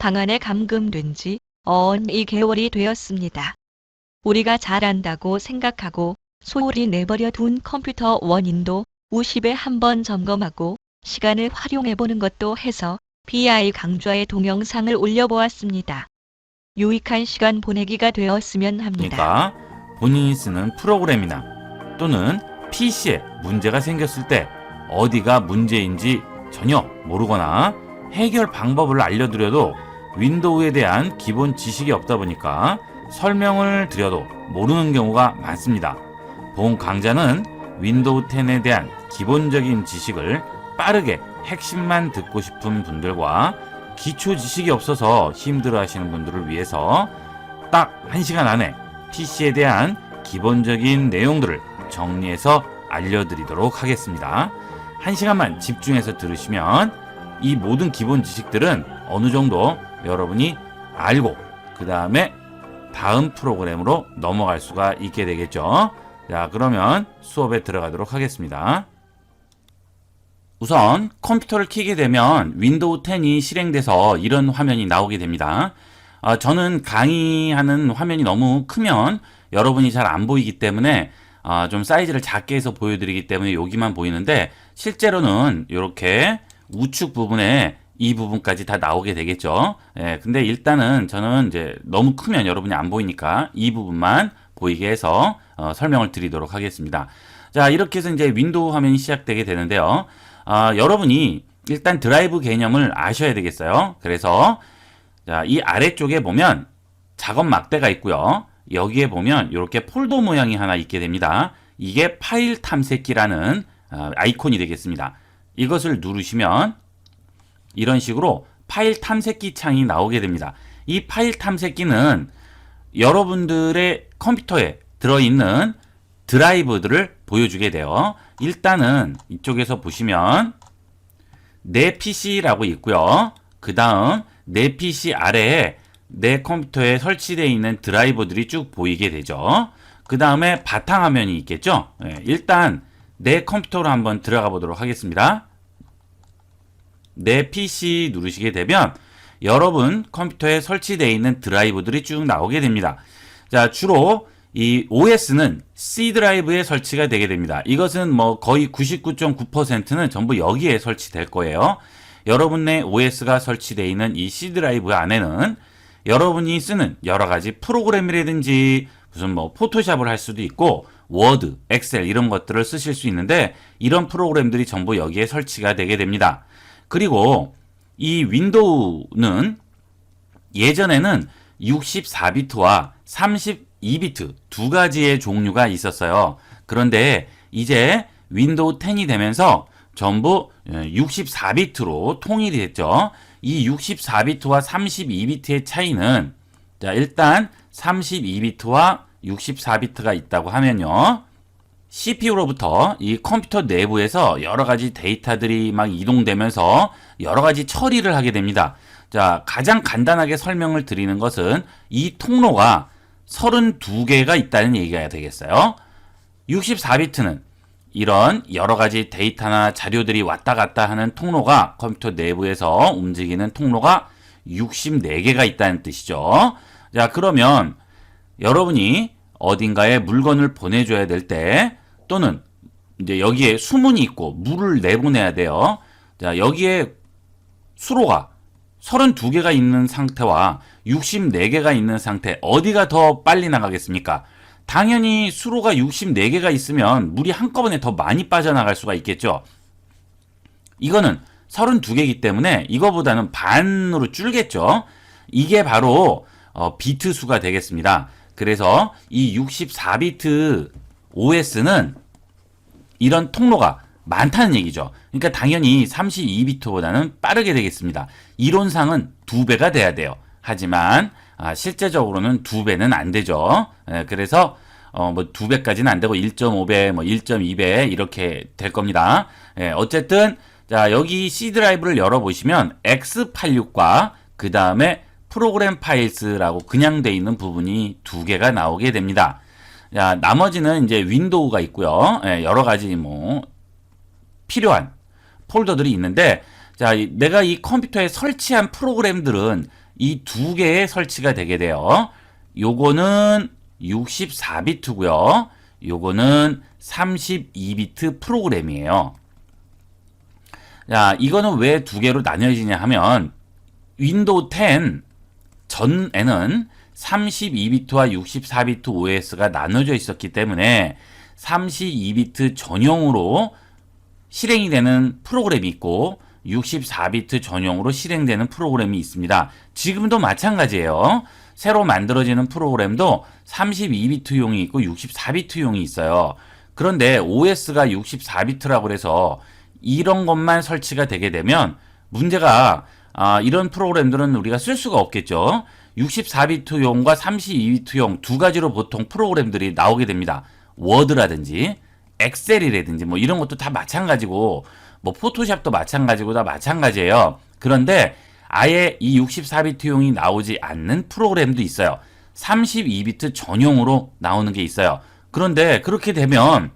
방안에 감금된 지 2개월이 되었습니다. 우리가 잘한다고 생각하고 소홀히 내버려 둔 컴퓨터 원인도 50에 한번 점검하고 시간을 활용해보는 것도 해서 BI 강좌의 동영상을 올려보았습니다. 유익한 시간 보내기가 되었으면 합니다. 그러니까 본인이 쓰는 프로그램이나 또는 PC에 문제가 생겼을 때 어디가 문제인지 전혀 모르거나 해결 방법을 알려드려도 윈도우에 대한 기본 지식이 없다 보니까 설명을 드려도 모르는 경우가 많습니다. 본 강좌는 윈도우 10에 대한 기본적인 지식을 빠르게 핵심만 듣고 싶은 분들과 기초 지식이 없어서 힘들어 하시는 분들을 위해서 딱 1시간 안에 PC에 대한 기본적인 내용들을 정리해서 알려드리도록 하겠습니다. 1시간만 집중해서 들으시면 이 모든 기본 지식들은 어느 정도 여러분이 알고 그 다음에 다음 프로그램으로 넘어갈 수가 있게 되겠죠. 자, 그러면 수업에 들어가도록 하겠습니다. 우선 컴퓨터를 켜게 되면 윈도우 10이 실행돼서 이런 화면이 나오게 됩니다. 저는 강의하는 화면이 너무 크면 여러분이 잘 안 보이기 때문에 좀 사이즈를 작게 해서 보여드리기 때문에 여기만 보이는데 실제로는 이렇게 우측 부분에 이 부분까지 다 나오게 되겠죠. 예, 근데 일단은 저는 이제 너무 크면 여러분이 안 보이니까 이 부분만 보이게 해서 설명을 드리도록 하겠습니다. 자, 이렇게 해서 이제 윈도우 화면이 시작되게 되는데요. 여러분이 일단 드라이브 개념을 아셔야 되겠어요. 그래서 자, 이 아래쪽에 보면 작업 막대가 있고요. 여기에 보면 이렇게 폴더 모양이 하나 있게 됩니다. 이게 파일 탐색기라는 아이콘이 되겠습니다. 이것을 누르시면 이런 식으로 파일 탐색기 창이 나오게 됩니다. 이 파일 탐색기는 여러분들의 컴퓨터에 들어있는 드라이브들을 보여주게 돼요. 일단은 이쪽에서 보시면 내 PC라고 있고요. 그 다음 내 PC 아래에 내 컴퓨터에 설치되어 있는 드라이버들이 쭉 보이게 되죠. 그 다음에 바탕화면이 있겠죠. 일단 내 컴퓨터로 한번 들어가 보도록 하겠습니다. 내 PC 누르시게 되면 여러분 컴퓨터에 설치되어 있는 드라이브들이 쭉 나오게 됩니다. 자, 주로 이 OS는 C 드라이브에 설치가 되게 됩니다. 이것은 뭐 거의 99.9%는 전부 여기에 설치될 거예요. 여러분의 OS가 설치되어 있는 이 C 드라이브 안에는 여러분이 쓰는 여러 가지 프로그램이라든지 무슨 뭐 포토샵을 할 수도 있고 워드, 엑셀 이런 것들을 쓰실 수 있는데 이런 프로그램들이 전부 여기에 설치가 되게 됩니다. 그리고 이 윈도우는 예전에는 64비트와 32비트 두 가지의 종류가 있었어요. 그런데 이제 윈도우 10이 되면서 전부 64비트로 통일이 됐죠. 이 64비트와 32비트의 차이는 자, 일단 32비트와 64비트가 있다고 하면요. CPU로부터 이 컴퓨터 내부에서 여러 가지 데이터들이 막 이동되면서 여러 가지 처리를 하게 됩니다. 자, 가장 간단하게 설명을 드리는 것은 이 통로가 32개가 있다는 얘기가 되겠어요. 64비트는 이런 여러 가지 데이터나 자료들이 왔다 갔다 하는 통로가 컴퓨터 내부에서 움직이는 통로가 64개가 있다는 뜻이죠. 자, 그러면 여러분이 어딘가에 물건을 보내줘야 될 때 또는 이제 여기에 수문이 있고 물을 내보내야 돼요. 자, 여기에 수로가 32개가 있는 상태와 64개가 있는 상태 어디가 더 빨리 나가겠습니까? 당연히 수로가 64개가 있으면 물이 한꺼번에 더 많이 빠져나갈 수가 있겠죠. 이거는 32개이기 때문에 이거보다는 반으로 줄겠죠. 이게 바로 비트 수가 되겠습니다. 그래서 이 64비트 OS는 이런 통로가 많다는 얘기죠. 그러니까 당연히 32비트보다는 빠르게 되겠습니다. 이론상은 2배가 돼야 돼요. 하지만 실제적으로는 2배는 안 되죠. 그래서 뭐 2배까지는 안 되고 1.5배, 뭐 1.2배 이렇게 될 겁니다. 어쨌든 자, 여기 C 드라이브를 열어보시면 X86과 그 다음에 프로그램 파일스라고 그냥 돼 있는 부분이 2개가 나오게 됩니다. 자, 나머지는 이제 윈도우가 있고요. 여러 가지 뭐 필요한 폴더들이 있는데 자, 내가 이 컴퓨터에 설치한 프로그램들은 이 두 개의 설치가 되게 돼요. 요거는 64비트고요. 요거는 32비트 프로그램이에요. 자, 이거는 왜 두 개로 나뉘어지냐 하면 윈도우 10 전에는 32비트와 64비트 OS가 나눠져 있었기 때문에 32비트 전용으로 실행이 되는 프로그램이 있고 64비트 전용으로 실행되는 프로그램이 있습니다. 지금도 마찬가지예요. 새로 만들어지는 프로그램도 32비트용이 있고 64비트용이 있어요. 그런데 OS가 64비트라고 해서 이런 것만 설치가 되게 되면 문제가 이런 프로그램들은 우리가 쓸 수가 없겠죠. 64비트용과 32비트용 두 가지로 보통 프로그램들이 나오게 됩니다. 워드라든지 엑셀이라든지 뭐 이런 것도 다 마찬가지고 뭐 포토샵도 마찬가지고 다 마찬가지예요. 그런데 아예 이 64비트용이 나오지 않는 프로그램도 있어요. 32비트 전용으로 나오는 게 있어요. 그런데 그렇게 되면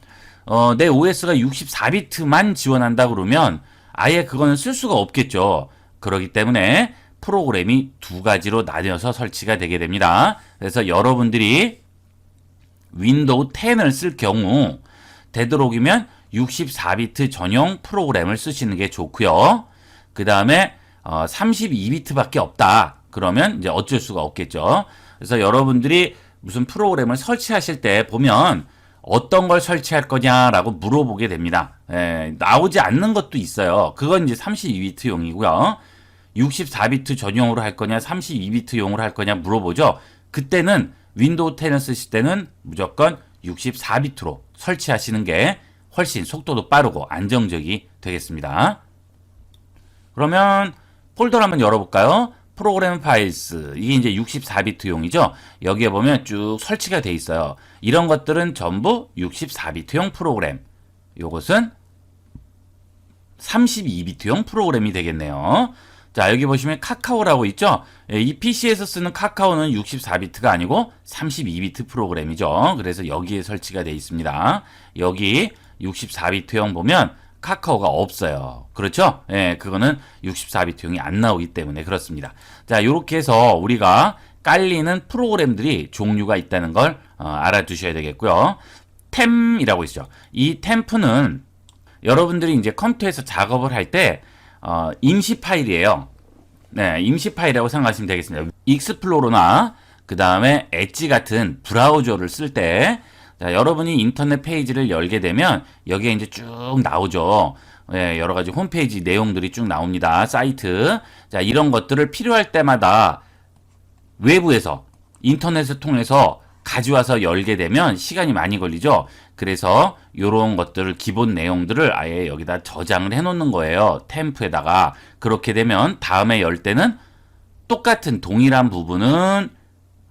내 OS가 64비트만 지원한다 그러면 아예 그거는 쓸 수가 없겠죠. 그렇기 때문에 프로그램이 두 가지로 나뉘어서 설치가 되게 됩니다. 그래서 여러분들이 윈도우 10을 쓸 경우 되도록이면 64비트 전용 프로그램을 쓰시는 게 좋고요. 그 다음에 32비트밖에 없다. 그러면 이제 어쩔 수가 없겠죠. 그래서 여러분들이 무슨 프로그램을 설치하실 때 보면 어떤 걸 설치할 거냐라고 물어보게 됩니다. 나오지 않는 것도 있어요. 그건 이제 32비트용이고요. 64비트 전용으로 할 거냐, 32비트용으로 할 거냐 물어보죠. 그때는 윈도우 10을 쓰실 때는 무조건 64비트로 설치하시는 게 훨씬 속도도 빠르고 안정적이 되겠습니다. 그러면 폴더를 한번 열어볼까요? 프로그램 파일스, 이게 이제 64비트용이죠. 여기에 보면 쭉 설치가 돼 있어요. 이런 것들은 전부 64비트용 프로그램. 요것은 32비트용 프로그램이 되겠네요. 자, 여기 보시면 카카오라고 있죠. 이 PC에서 쓰는 카카오는 64비트가 아니고 32비트 프로그램이죠. 그래서 여기에 설치가 되어 있습니다. 여기 64비트용 보면 카카오가 없어요. 그렇죠? 그거는 64비트용이 안 나오기 때문에 그렇습니다. 자, 요렇게 해서 우리가 깔리는 프로그램들이 종류가 있다는 걸 알아두셔야 되겠고요. 템이라고 있죠. 이 템프는 여러분들이 이제 컴퓨터에서 작업을 할 때 임시 파일이에요. 네, 임시 파일이라고 생각하시면 되겠습니다. 익스플로러나 그 다음에 엣지 같은 브라우저를 쓸 때 여러분이 인터넷 페이지를 열게 되면 여기에 이제 쭉 나오죠. 여러 가지 홈페이지 내용들이 쭉 나옵니다. 사이트. 자, 이런 것들을 필요할 때마다 외부에서 인터넷을 통해서 가져와서 열게 되면 시간이 많이 걸리죠. 그래서 이런 것들을 기본 내용들을 아예 여기다 저장을 해 놓는 거예요. 템프에다가. 그렇게 되면 다음에 열 때는 똑같은 동일한 부분은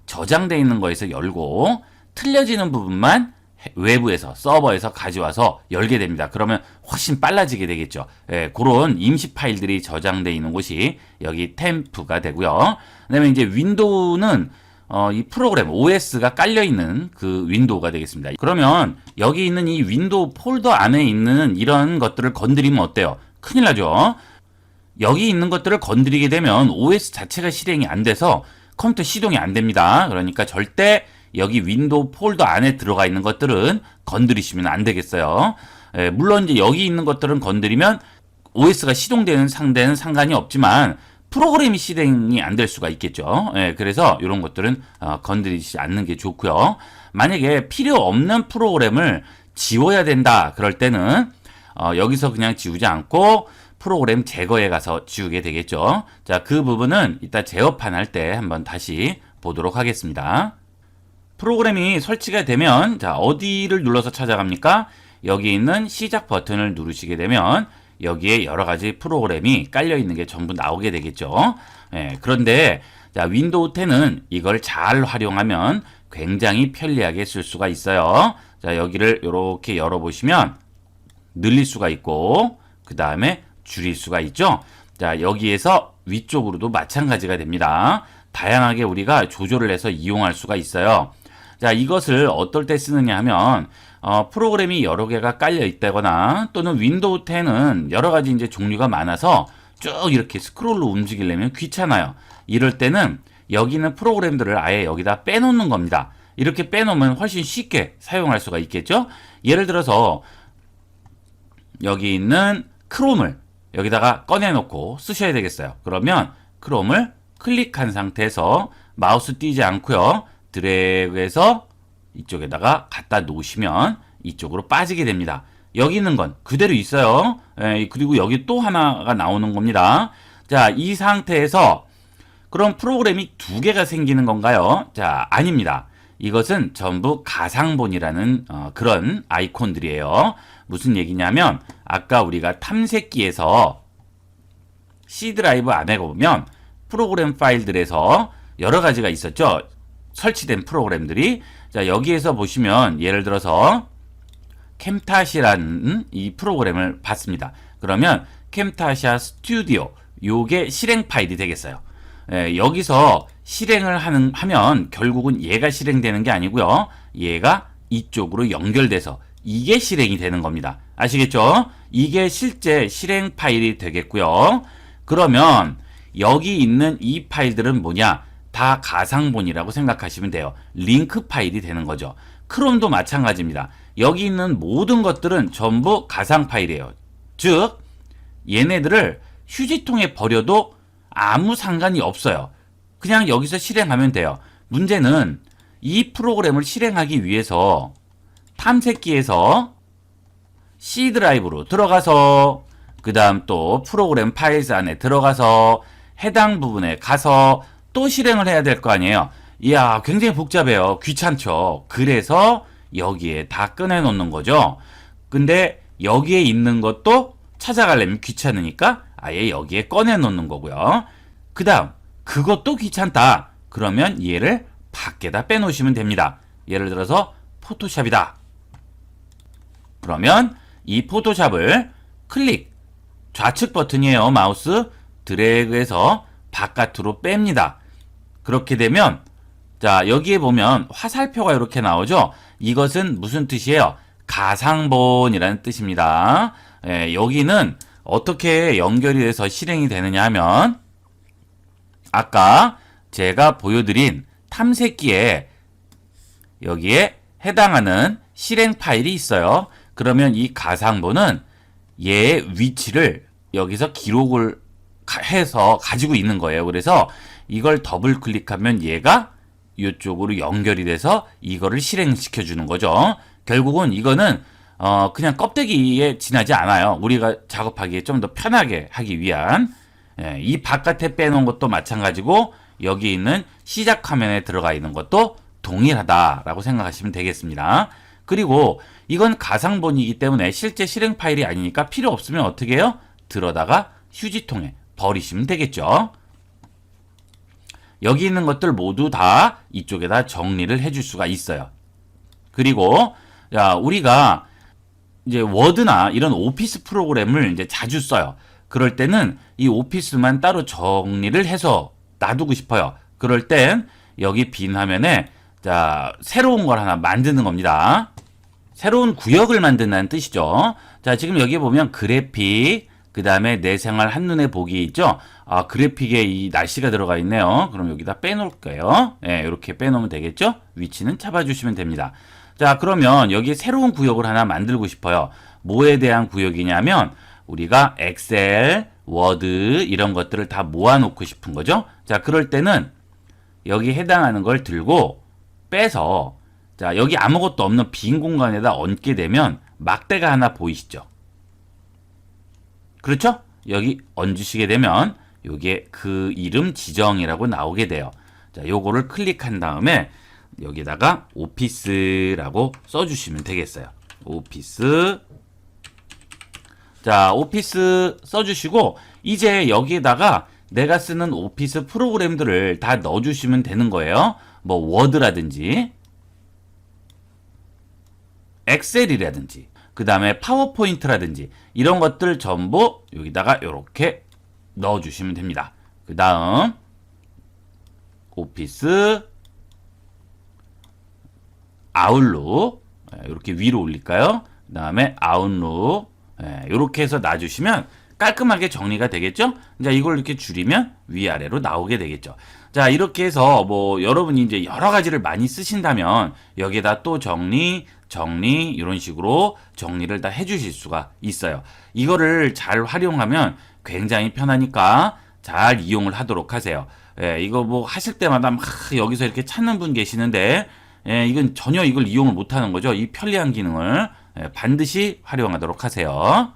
저장되어 있는 거에서 열고 틀려지는 부분만 외부에서 서버에서 가져와서 열게 됩니다. 그러면 훨씬 빨라지게 되겠죠. 그런 임시 파일들이 저장되어 있는 곳이 여기 템프가 되고요. 그다음에 이제 윈도우는 이 프로그램 OS가 깔려 있는 그 윈도우가 되겠습니다. 그러면 여기 있는 이 윈도우 폴더 안에 있는 이런 것들을 건드리면 어때요? 큰일 나죠. 여기 있는 것들을 건드리게 되면 OS 자체가 실행이 안 돼서 컴퓨터 시동이 안 됩니다. 그러니까 절대 여기 윈도우 폴더 안에 들어가 있는 것들은 건드리시면 안 되겠어요. 물론 이제 여기 있는 것들은 건드리면 OS가 시동되는 상대는 상관이 없지만 프로그램이 실행이 안 될 수가 있겠죠. 그래서 이런 것들은 건드리지 않는 게 좋고요. 만약에 필요 없는 프로그램을 지워야 된다 그럴 때는 여기서 그냥 지우지 않고 프로그램 제거에 가서 지우게 되겠죠. 자, 그 부분은 이따 제어판 할 때 한번 다시 보도록 하겠습니다. 프로그램이 설치가 되면 자, 어디를 눌러서 찾아갑니까? 여기 있는 시작 버튼을 누르시게 되면 여기에 여러 가지 프로그램이 깔려 있는 게 전부 나오게 되겠죠. 그런데 자, 윈도우 10은 이걸 잘 활용하면 굉장히 편리하게 쓸 수가 있어요. 자, 여기를 이렇게 열어보시면 늘릴 수가 있고 그 다음에 줄일 수가 있죠. 자, 여기에서 위쪽으로도 마찬가지가 됩니다. 다양하게 우리가 조절을 해서 이용할 수가 있어요. 자, 이것을 어떨 때 쓰느냐 하면 프로그램이 여러 개가 깔려 있다거나 또는 윈도우 10은 여러 가지 이제 종류가 많아서 쭉 이렇게 스크롤로 움직이려면 귀찮아요. 이럴 때는 여기 있는 프로그램들을 아예 여기다 빼놓는 겁니다. 이렇게 빼놓으면 훨씬 쉽게 사용할 수가 있겠죠. 예를 들어서 여기 있는 크롬을 여기다가 꺼내놓고 쓰셔야 되겠어요. 그러면 크롬을 클릭한 상태에서 마우스 띄지 않고요. 드래그해서 이쪽에다가 갖다 놓으시면 이쪽으로 빠지게 됩니다. 여기 있는 건 그대로 있어요. 그리고 여기 또 하나가 나오는 겁니다. 자, 이 상태에서 그럼 프로그램이 두 개가 생기는 건가요? 자, 아닙니다. 이것은 전부 가상본이라는 그런 아이콘들이에요. 무슨 얘기냐면 아까 우리가 탐색기에서 C 드라이브 안에 보면 프로그램 파일들에서 여러 가지가 있었죠. 설치된 프로그램들이. 자, 여기에서 보시면 예를 들어서 캠타시라는 이 프로그램을 봤습니다. 그러면 캠타샤 스튜디오 요게 실행 파일이 되겠어요. 여기서 실행을 하면 결국은 얘가 실행되는 게 아니고요. 얘가 이쪽으로 연결돼서 이게 실행이 되는 겁니다. 아시겠죠? 이게 실제 실행 파일이 되겠고요. 그러면 여기 있는 이 파일들은 뭐냐? 다 가상본이라고 생각하시면 돼요. 링크 파일이 되는 거죠. 크롬도 마찬가지입니다. 여기 있는 모든 것들은 전부 가상 파일이에요. 즉 얘네들을 휴지통에 버려도 아무 상관이 없어요. 그냥 여기서 실행하면 돼요. 문제는 이 프로그램을 실행하기 위해서 탐색기에서 C 드라이브로 들어가서 그 다음 또 프로그램 파일스 안에 들어가서 해당 부분에 가서 또 실행을 해야 될 거 아니에요. 이야, 굉장히 복잡해요. 귀찮죠. 그래서 여기에 다 꺼내놓는 거죠. 근데 여기에 있는 것도 찾아가려면 귀찮으니까 아예 여기에 꺼내놓는 거고요. 그 다음 그것도 귀찮다. 그러면 얘를 밖에다 빼놓으시면 됩니다. 예를 들어서 포토샵이다. 그러면 이 포토샵을 클릭, 좌측 버튼이에요. 마우스 드래그해서 바깥으로 뺍니다. 그렇게 되면 자, 여기에 보면 화살표가 이렇게 나오죠. 이것은 무슨 뜻이에요? 가상본이라는 뜻입니다. 여기는 어떻게 연결이 돼서 실행이 되느냐 하면 아까 제가 보여드린 탐색기에 여기에 해당하는 실행 파일이 있어요. 그러면 이 가상본은 얘의 위치를 여기서 기록을 해서 가지고 있는 거예요. 그래서 이걸 더블 클릭하면 얘가 이쪽으로 연결이 돼서 이거를 실행시켜 주는 거죠. 결국은 이거는 그냥 껍데기에 지나지 않아요. 우리가 작업하기에 좀 더 편하게 하기 위한 이 바깥에 빼놓은 것도 마찬가지고 여기 있는 시작 화면에 들어가 있는 것도 동일하다라고 생각하시면 되겠습니다. 그리고 이건 가상본이기 때문에 실제 실행 파일이 아니니까 필요 없으면 어떻게 해요? 들어다가 휴지통에 버리시면 되겠죠. 여기 있는 것들 모두 다 이쪽에다 정리를 해줄 수가 있어요. 그리고 자, 우리가 이제 워드나 이런 오피스 프로그램을 이제 자주 써요. 그럴 때는 이 오피스만 따로 정리를 해서 놔두고 싶어요. 그럴 땐 여기 빈 화면에 자, 새로운 걸 하나 만드는 겁니다. 새로운 구역을 만든다는 뜻이죠. 자, 지금 여기 보면 그래픽, 그 다음에 내 생활 한눈에 보기 있죠? 아, 그래픽에 이 날씨가 들어가 있네요. 그럼 여기다 빼놓을게요. 네, 이렇게 빼놓으면 되겠죠? 위치는 잡아주시면 됩니다. 자, 그러면 여기 새로운 구역을 하나 만들고 싶어요. 뭐에 대한 구역이냐면 우리가 엑셀, 워드 이런 것들을 다 모아놓고 싶은 거죠. 자, 그럴 때는 여기 해당하는 걸 들고 빼서 자, 여기 아무것도 없는 빈 공간에다 얹게 되면 막대가 하나 보이시죠? 그렇죠? 여기 얹으시게 되면 요게 그 이름 지정이라고 나오게 돼요. 자, 요거를 클릭한 다음에 여기다가 오피스라고 써주시면 되겠어요. 오피스. 자, 오피스 써주시고 이제 여기에다가 내가 쓰는 오피스 프로그램들을 다 넣어주시면 되는 거예요. 뭐 워드라든지 엑셀이라든지 그 다음에 파워포인트라든지 이런 것들 전부 여기다가 이렇게 넣어주시면 됩니다. 그 다음 오피스 아웃룩 이렇게 위로 올릴까요? 그 다음에 아웃룩 이렇게 해서 놔주시면 깔끔하게 정리가 되겠죠? 자, 이걸 이렇게 줄이면 위아래로 나오게 되겠죠. 자, 이렇게 해서 뭐 여러분이 이제 여러 가지를 많이 쓰신다면 여기에다 또 정리, 이런 식으로 정리를 다 해주실 수가 있어요. 이거를 잘 활용하면 굉장히 편하니까 잘 이용을 하도록 하세요. 예, 이거 뭐 하실 때마다 막 여기서 이렇게 찾는 분 계시는데, 예, 이건 전혀 이걸 이용을 못 하는 거죠. 이 편리한 기능을 반드시 활용하도록 하세요.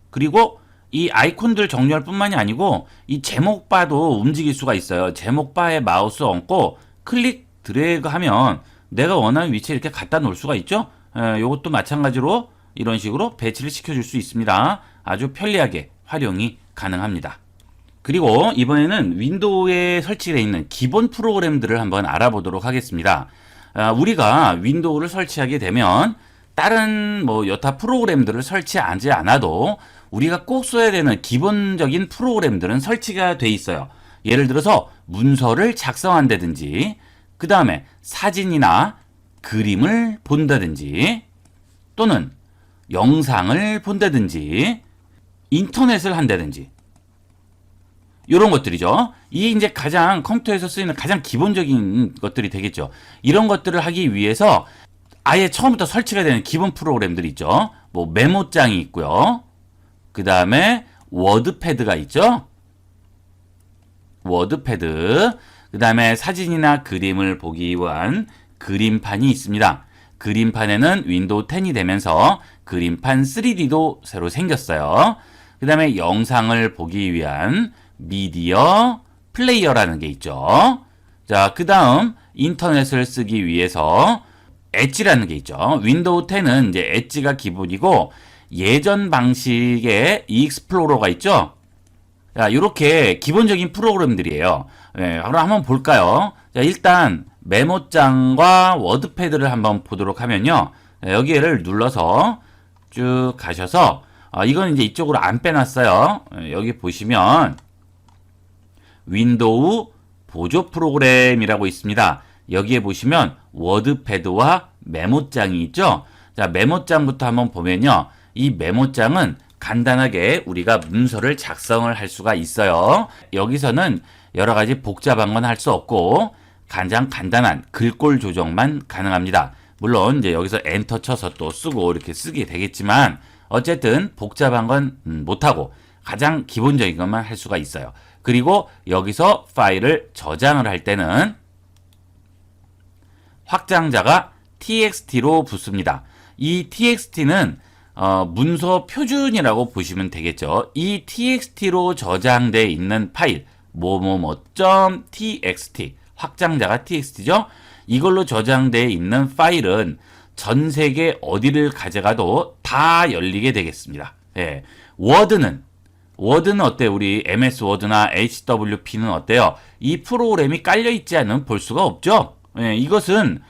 그리고 이 아이콘들 정렬 뿐만이 아니고 이 제목바도 움직일 수가 있어요. 제목바에 마우스 얹고 클릭 드래그 하면 내가 원하는 위치에 이렇게 갖다 놓을 수가 있죠. 이것도 마찬가지로 이런 식으로 배치를 시켜줄 수 있습니다. 아주 편리하게 활용이 가능합니다. 그리고 이번에는 윈도우에 설치되어 있는 기본 프로그램들을 한번 알아보도록 하겠습니다. 우리가 윈도우를 설치하게 되면 다른 뭐 여타 프로그램들을 설치하지 않아도 우리가 꼭 써야 되는 기본적인 프로그램들은 설치가 돼 있어요. 예를 들어서 문서를 작성한다든지, 그 다음에 사진이나 그림을 본다든지, 또는 영상을 본다든지, 인터넷을 한다든지, 이런 것들이죠. 이 이제 가장 컴퓨터에서 쓰이는 가장 기본적인 것들이 되겠죠. 이런 것들을 하기 위해서 아예 처음부터 설치가 되는 기본 프로그램들이 있죠. 뭐 메모장이 있고요. 그 다음에 워드패드가 있죠. 워드패드. 그 다음에 사진이나 그림을 보기 위한 그림판이 있습니다. 그림판에는 윈도우 10이 되면서 그림판 3D도 새로 생겼어요. 그 다음에 영상을 보기 위한 미디어 플레이어라는 게 있죠. 자, 그 다음 인터넷을 쓰기 위해서 엣지라는 게 있죠. 윈도우 10은 이제 엣지가 기본이고 예전 방식의 익스플로러가 있죠. 자, 이렇게 기본적인 프로그램들이에요. 네, 그럼 한번 볼까요? 자, 일단 메모장과 워드패드를 한번 보도록 하면요. 여기를 눌러서 쭉 가셔서 이건 이제 이쪽으로 안 빼놨어요. 여기 보시면 윈도우 보조 프로그램이라고 있습니다. 여기에 보시면 워드패드와 메모장이 있죠. 자, 메모장부터 한번 보면요. 이 메모장은 간단하게 우리가 문서를 작성을 할 수가 있어요. 여기서는 여러 가지 복잡한 건 할 수 없고 가장 간단한 글꼴 조정만 가능합니다. 물론 이제 여기서 엔터 쳐서 또 쓰고 이렇게 쓰게 되겠지만 어쨌든 복잡한 건 못하고 가장 기본적인 것만 할 수가 있어요. 그리고 여기서 파일을 저장을 할 때는 확장자가 txt로 붙습니다. 이 txt는 문서 표준이라고 보시면 되겠죠. 이 txt로 저장되어 있는 파일 뭐뭐뭐.txt 확장자가 txt죠. 이걸로 저장되어 있는 파일은 전 세계 어디를 가져가도 다 열리게 되겠습니다. 예. 워드는 어때요? 우리 MS 워드나 HWP는 어때요? 이 프로그램이 깔려 있지 않으면 볼 수가 없죠. 예, 이것은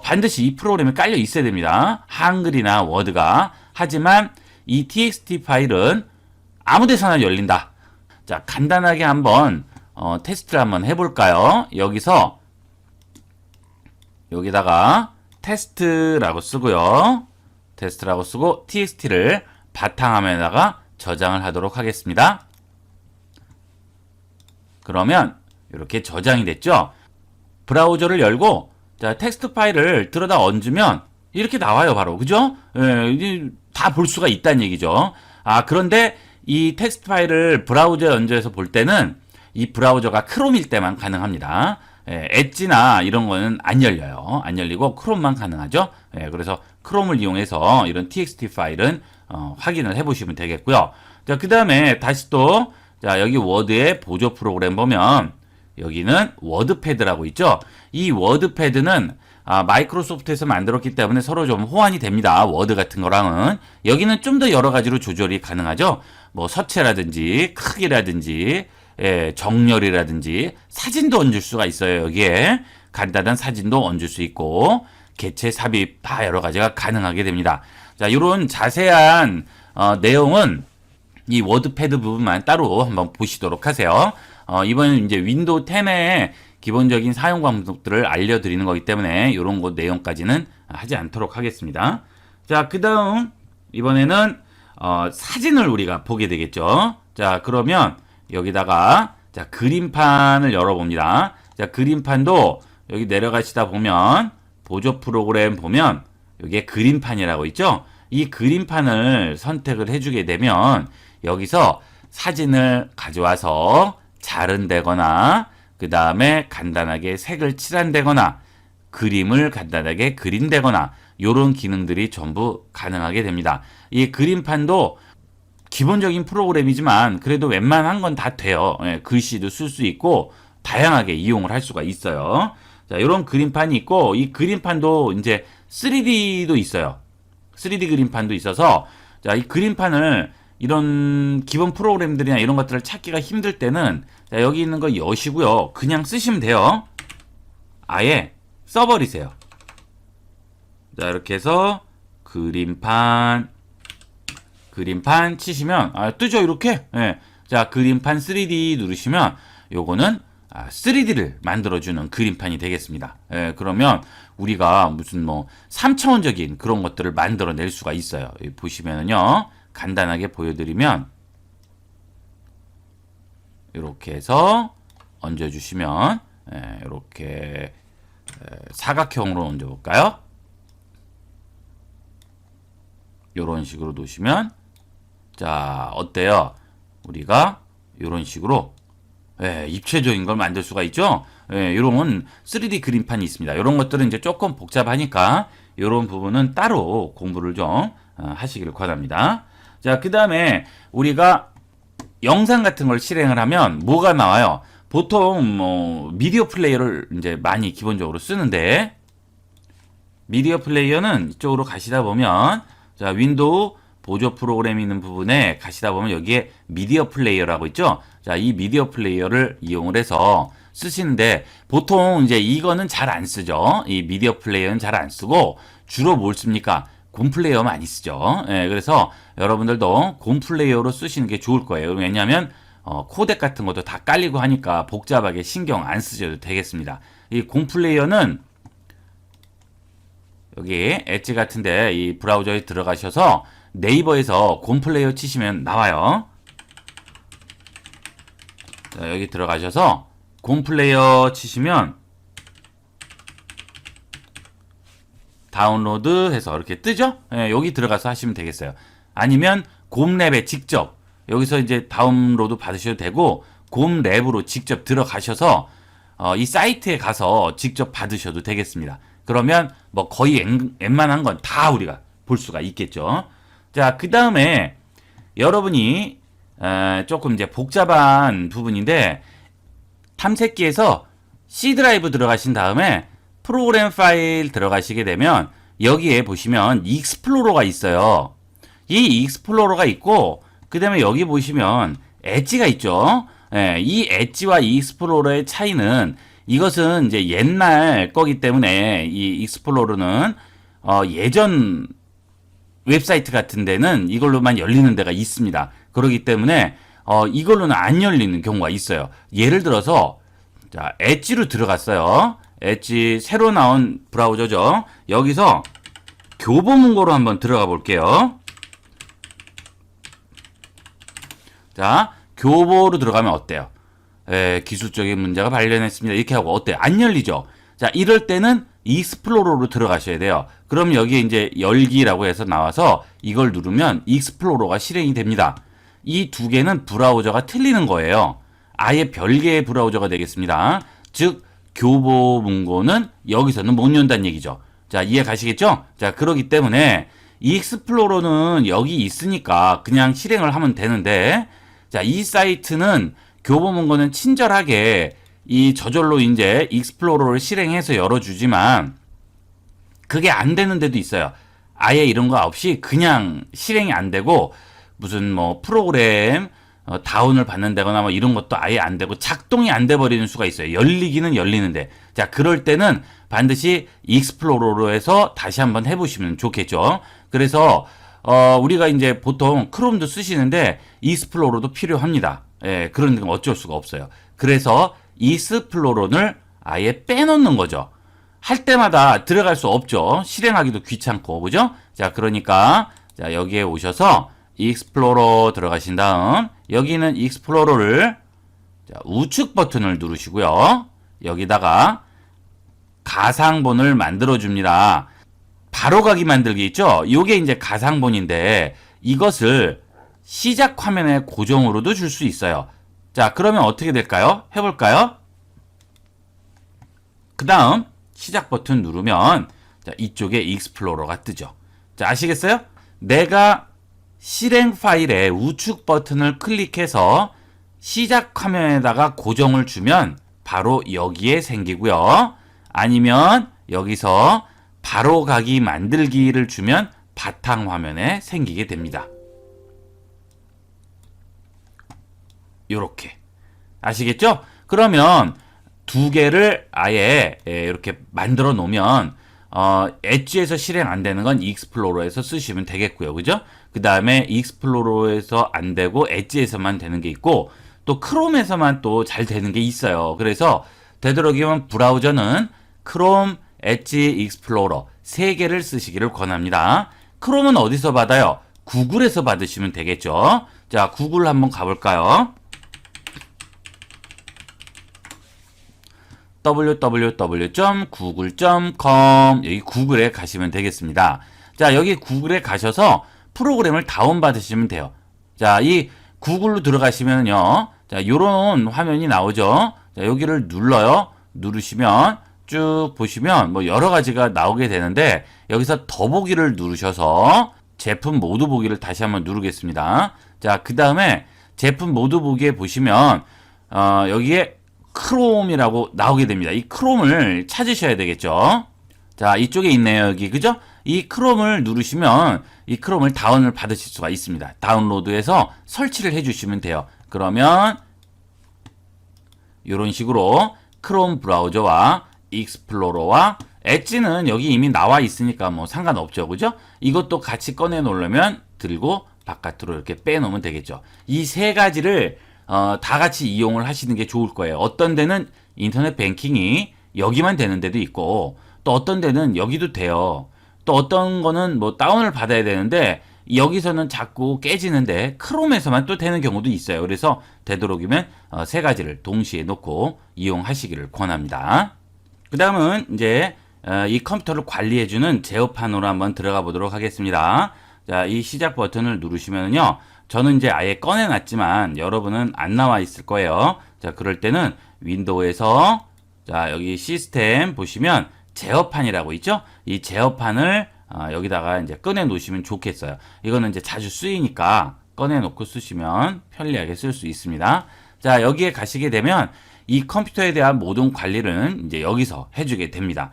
반드시 이 프로그램에 깔려 있어야 됩니다. 한글이나 워드가. 하지만 이 txt 파일은 아무 데서나 열린다. 자, 간단하게 한번 테스트를 한번 해볼까요? 여기다가 테스트라고 쓰고요. 테스트라고 쓰고 txt를 바탕화면에다가 저장을 하도록 하겠습니다. 그러면 이렇게 저장이 됐죠? 브라우저를 열고 자, 텍스트 파일을 들어다 얹으면 이렇게 나와요, 바로. 그죠? 예, 다 볼 수가 있다는 얘기죠. 그런데 이 텍스트 파일을 브라우저에 얹어서 볼 때는 이 브라우저가 크롬일 때만 가능합니다. 예, 엣지나 이런 거는 안 열려요. 안 열리고 크롬만 가능하죠. 예, 그래서 크롬을 이용해서 이런 txt 파일은 확인을 해보시면 되겠고요. 자, 그 다음에 다시 또 자, 여기 워드의 보조 프로그램 보면 여기는 워드패드라고 있죠. 이 워드패드는 마이크로소프트에서 만들었기 때문에 서로 좀 호환이 됩니다. 워드 같은 거랑은. 여기는 좀 더 여러 가지로 조절이 가능하죠. 뭐 서체라든지 크기라든지 정렬이라든지 사진도 얹을 수가 있어요. 여기에 간단한 사진도 얹을 수 있고 개체 삽입 다 여러 가지가 가능하게 됩니다. 자, 이런 자세한 내용은 이 워드패드 부분만 따로 한번 보시도록 하세요. 이번에는 이제 윈도우 10의 기본적인 사용 방법들을 알려드리는 거기 때문에 이런 것 내용까지는 하지 않도록 하겠습니다. 자, 그 다음 이번에는 사진을 우리가 보게 되겠죠. 자, 그러면 여기다가 자, 그림판을 열어봅니다. 자, 그림판도 여기 내려가시다 보면 보조 프로그램 보면 여기에 그림판이라고 있죠? 이 그림판을 선택을 해주게 되면 여기서 사진을 가져와서 자른다거나 그 다음에 간단하게 색을 칠한다거나 그림을 간단하게 그린다거나 이런 기능들이 전부 가능하게 됩니다. 이 그림판도 기본적인 프로그램이지만 그래도 웬만한 건 다 돼요. 예, 글씨도 쓸 수 있고 다양하게 이용을 할 수가 있어요. 자, 이런 그림판이 있고 이 그림판도 이제 3D도 있어요. 3D 그림판도 있어서 자, 이 그림판을 이런 기본 프로그램들이나 이런 것들을 찾기가 힘들 때는 자, 여기 있는 거 여시고요. 그냥 쓰시면 돼요. 아예 써버리세요. 자, 이렇게 해서 그림판 치시면 뜨죠 이렇게. 예. 자, 그림판 3D 누르시면 요거는 3D를 만들어주는 그림판이 되겠습니다. 예, 그러면 우리가 무슨 뭐 3차원적인 그런 것들을 만들어낼 수가 있어요. 여기 보시면은요, 간단하게 보여드리면 이렇게 해서 얹어주시면 이렇게 사각형으로 얹어볼까요? 이런 식으로 놓으시면 자, 어때요? 우리가 이런 식으로 입체적인 걸 만들 수가 있죠. 이런 3D 그림판이 있습니다. 이런 것들은 이제 조금 복잡하니까 이런 부분은 따로 공부를 좀 하시기를 권합니다. 자, 그 다음에 우리가 영상 같은 걸 실행을 하면 뭐가 나와요? 보통 뭐 미디어 플레이어를 이제 많이 기본적으로 쓰는데 미디어 플레이어는 이쪽으로 가시다 보면 자, 윈도우 보조 프로그램이 있는 부분에 가시다 보면 여기에 미디어 플레이어라고 있죠. 자, 이 미디어 플레이어를 이용을 해서 쓰시는데 보통 이제 이거는 잘 안 쓰죠. 이 미디어 플레이어는 잘 안 쓰고 주로 뭘 씁니까? 곰 플레이어 많이 쓰죠. 그래서 여러분들도 곰 플레이어로 쓰시는 게 좋을 거예요. 왜냐하면 코덱 같은 것도 다 깔리고 하니까 복잡하게 신경 안 쓰셔도 되겠습니다. 이 곰 플레이어는 여기 엣지 같은데 이 브라우저에 들어가셔서 네이버에서 곰 플레이어 치시면 나와요. 자, 여기 들어가셔서 곰 플레이어 치시면 다운로드 해서 이렇게 뜨죠? 여기 들어가서 하시면 되겠어요. 아니면 곰랩에 직접 여기서 이제 다운로드 받으셔도 되고 곰랩으로 직접 들어가셔서 이 사이트에 가서 직접 받으셔도 되겠습니다. 그러면 뭐 거의 웬만한 건 다 우리가 볼 수가 있겠죠. 자, 그 다음에 여러분이 조금 이제 복잡한 부분인데 탐색기에서 C 드라이브 들어가신 다음에 프로그램 파일 들어가시게 되면 여기에 보시면 익스플로러가 있어요. 이 익스플로러가 있고 그 다음에 여기 보시면 엣지가 있죠. 이 엣지와 이 익스플로러의 차이는 이것은 이제 옛날 거기 때문에 이 익스플로러는 예전 웹사이트 같은 데는 이걸로만 열리는 데가 있습니다. 그렇기 때문에 이걸로는 안 열리는 경우가 있어요. 예를 들어서 자, 엣지로 들어갔어요. 엣지 새로 나온 브라우저죠. 여기서 교보문고로 한번 들어가 볼게요. 자, 교보로 들어가면 어때요? 기술적인 문제가 발견했습니다. 이렇게 하고 어때요? 안 열리죠? 자, 이럴 때는 익스플로러로 들어가셔야 돼요. 그럼 여기에 이제 열기라고 해서 나와서 이걸 누르면 익스플로러가 실행이 됩니다. 이 두 개는 브라우저가 틀리는 거예요. 아예 별개의 브라우저가 되겠습니다. 즉, 교보문고는 여기서는 못 연다는 얘기죠. 자, 이해 가시겠죠? 자, 그러기 때문에 익스플로러는 여기 있으니까 그냥 실행을 하면 되는데 자, 이 사이트는 교보문고는 친절하게 이 저절로 이제 익스플로러를 실행해서 열어주지만 그게 안 되는 데도 있어요. 아예 이런 거 없이 그냥 실행이 안 되고 무슨 뭐 프로그램 다운을 받는다거나 뭐 이런 것도 아예 안 되고 작동이 안 돼 버리는 수가 있어요. 열리기는 열리는데 자, 그럴 때는 반드시 익스플로러로 해서 다시 한번 해보시면 좋겠죠. 그래서 우리가 이제 보통 크롬도 쓰시는데 익스플로러도 필요합니다. 그런 건 어쩔 수가 없어요. 그래서 익스플로러를 아예 빼놓는 거죠. 할 때마다 들어갈 수 없죠. 실행하기도 귀찮고, 그죠? 자, 그러니까 자, 여기에 오셔서 익스플로러 들어가신 다음 여기는 익스플로러를 우측 버튼을 누르시고요. 여기다가 가상본을 만들어 줍니다. 바로가기 만들기 있죠? 요게 이제 가상본인데 이것을 시작 화면의 고정으로도 줄 수 있어요. 자, 그러면 어떻게 될까요? 해볼까요? 그 다음 시작 버튼 누르면 자, 이쪽에 익스플로러가 뜨죠. 자, 아시겠어요? 내가 실행 파일의 우측 버튼을 클릭해서 시작 화면에다가 고정을 주면 바로 여기에 생기고요. 아니면 여기서 바로 가기 만들기를 주면 바탕 화면에 생기게 됩니다. 요렇게. 아시겠죠? 그러면 두 개를 아예 이렇게 만들어 놓으면 엣지에서 실행 안 되는 건 익스플로러에서 쓰시면 되겠고요. 그죠? 그 다음에 익스플로러에서 안 되고 엣지에서만 되는 게 있고 또 크롬에서만 또 잘 되는 게 있어요. 그래서 되도록이면 브라우저는 크롬, 엣지, 익스플로러 세 개를 쓰시기를 권합니다. 크롬은 어디서 받아요? 구글에서 받으시면 되겠죠. 자, 구글 한번 가볼까요? www.google.com 여기 구글에 가시면 되겠습니다. 자, 여기 구글에 가셔서 프로그램을 다운받으시면 돼요. 자, 이 구글로 들어가시면요. 자, 요런 화면이 나오죠. 자, 여기를 눌러요. 누르시면 쭉 보시면 뭐 여러 가지가 나오게 되는데 여기서 더보기를 누르셔서 제품 모두 보기를 다시 한번 누르겠습니다. 자, 그 다음에 제품 모두 보기에 보시면 여기에 크롬이라고 나오게 됩니다. 이 크롬을 찾으셔야 되겠죠. 자, 이쪽에 있네요. 여기 그죠? 이 크롬을 누르시면 이 크롬을 다운을 받으실 수가 있습니다. 다운로드해서 설치를 해주시면 돼요. 그러면 이런 식으로 크롬 브라우저와 익스플로러와 엣지는 여기 이미 나와 있으니까 뭐 상관없죠. 그죠? 이것도 같이 꺼내 놓으려면 들고 바깥으로 이렇게 빼놓으면 되겠죠. 이 세 가지를 다 같이 이용을 하시는 게 좋을 거예요. 어떤 데는 인터넷 뱅킹이 여기만 되는 데도 있고 또 어떤 데는 여기도 돼요. 또 어떤 거는 뭐 다운을 받아야 되는데 여기서는 자꾸 깨지는데 크롬에서만 또 되는 경우도 있어요. 그래서 되도록이면 세 가지를 동시에 놓고 이용하시기를 권합니다. 그 다음은 이제 이 컴퓨터를 관리해주는 제어판으로 한번 들어가 보도록 하겠습니다. 자, 이 시작 버튼을 누르시면요. 저는 이제 아예 꺼내놨지만 여러분은 안 나와 있을 거예요. 자, 그럴 때는 윈도우에서 자, 여기 시스템 보시면 제어판이라고 있죠? 이 제어판을 여기다가 이제 꺼내 놓으시면 좋겠어요. 이거는 이제 자주 쓰이니까 꺼내 놓고 쓰시면 편리하게 쓸 수 있습니다. 자, 여기에 가시게 되면 이 컴퓨터에 대한 모든 관리를 이제 여기서 해주게 됩니다.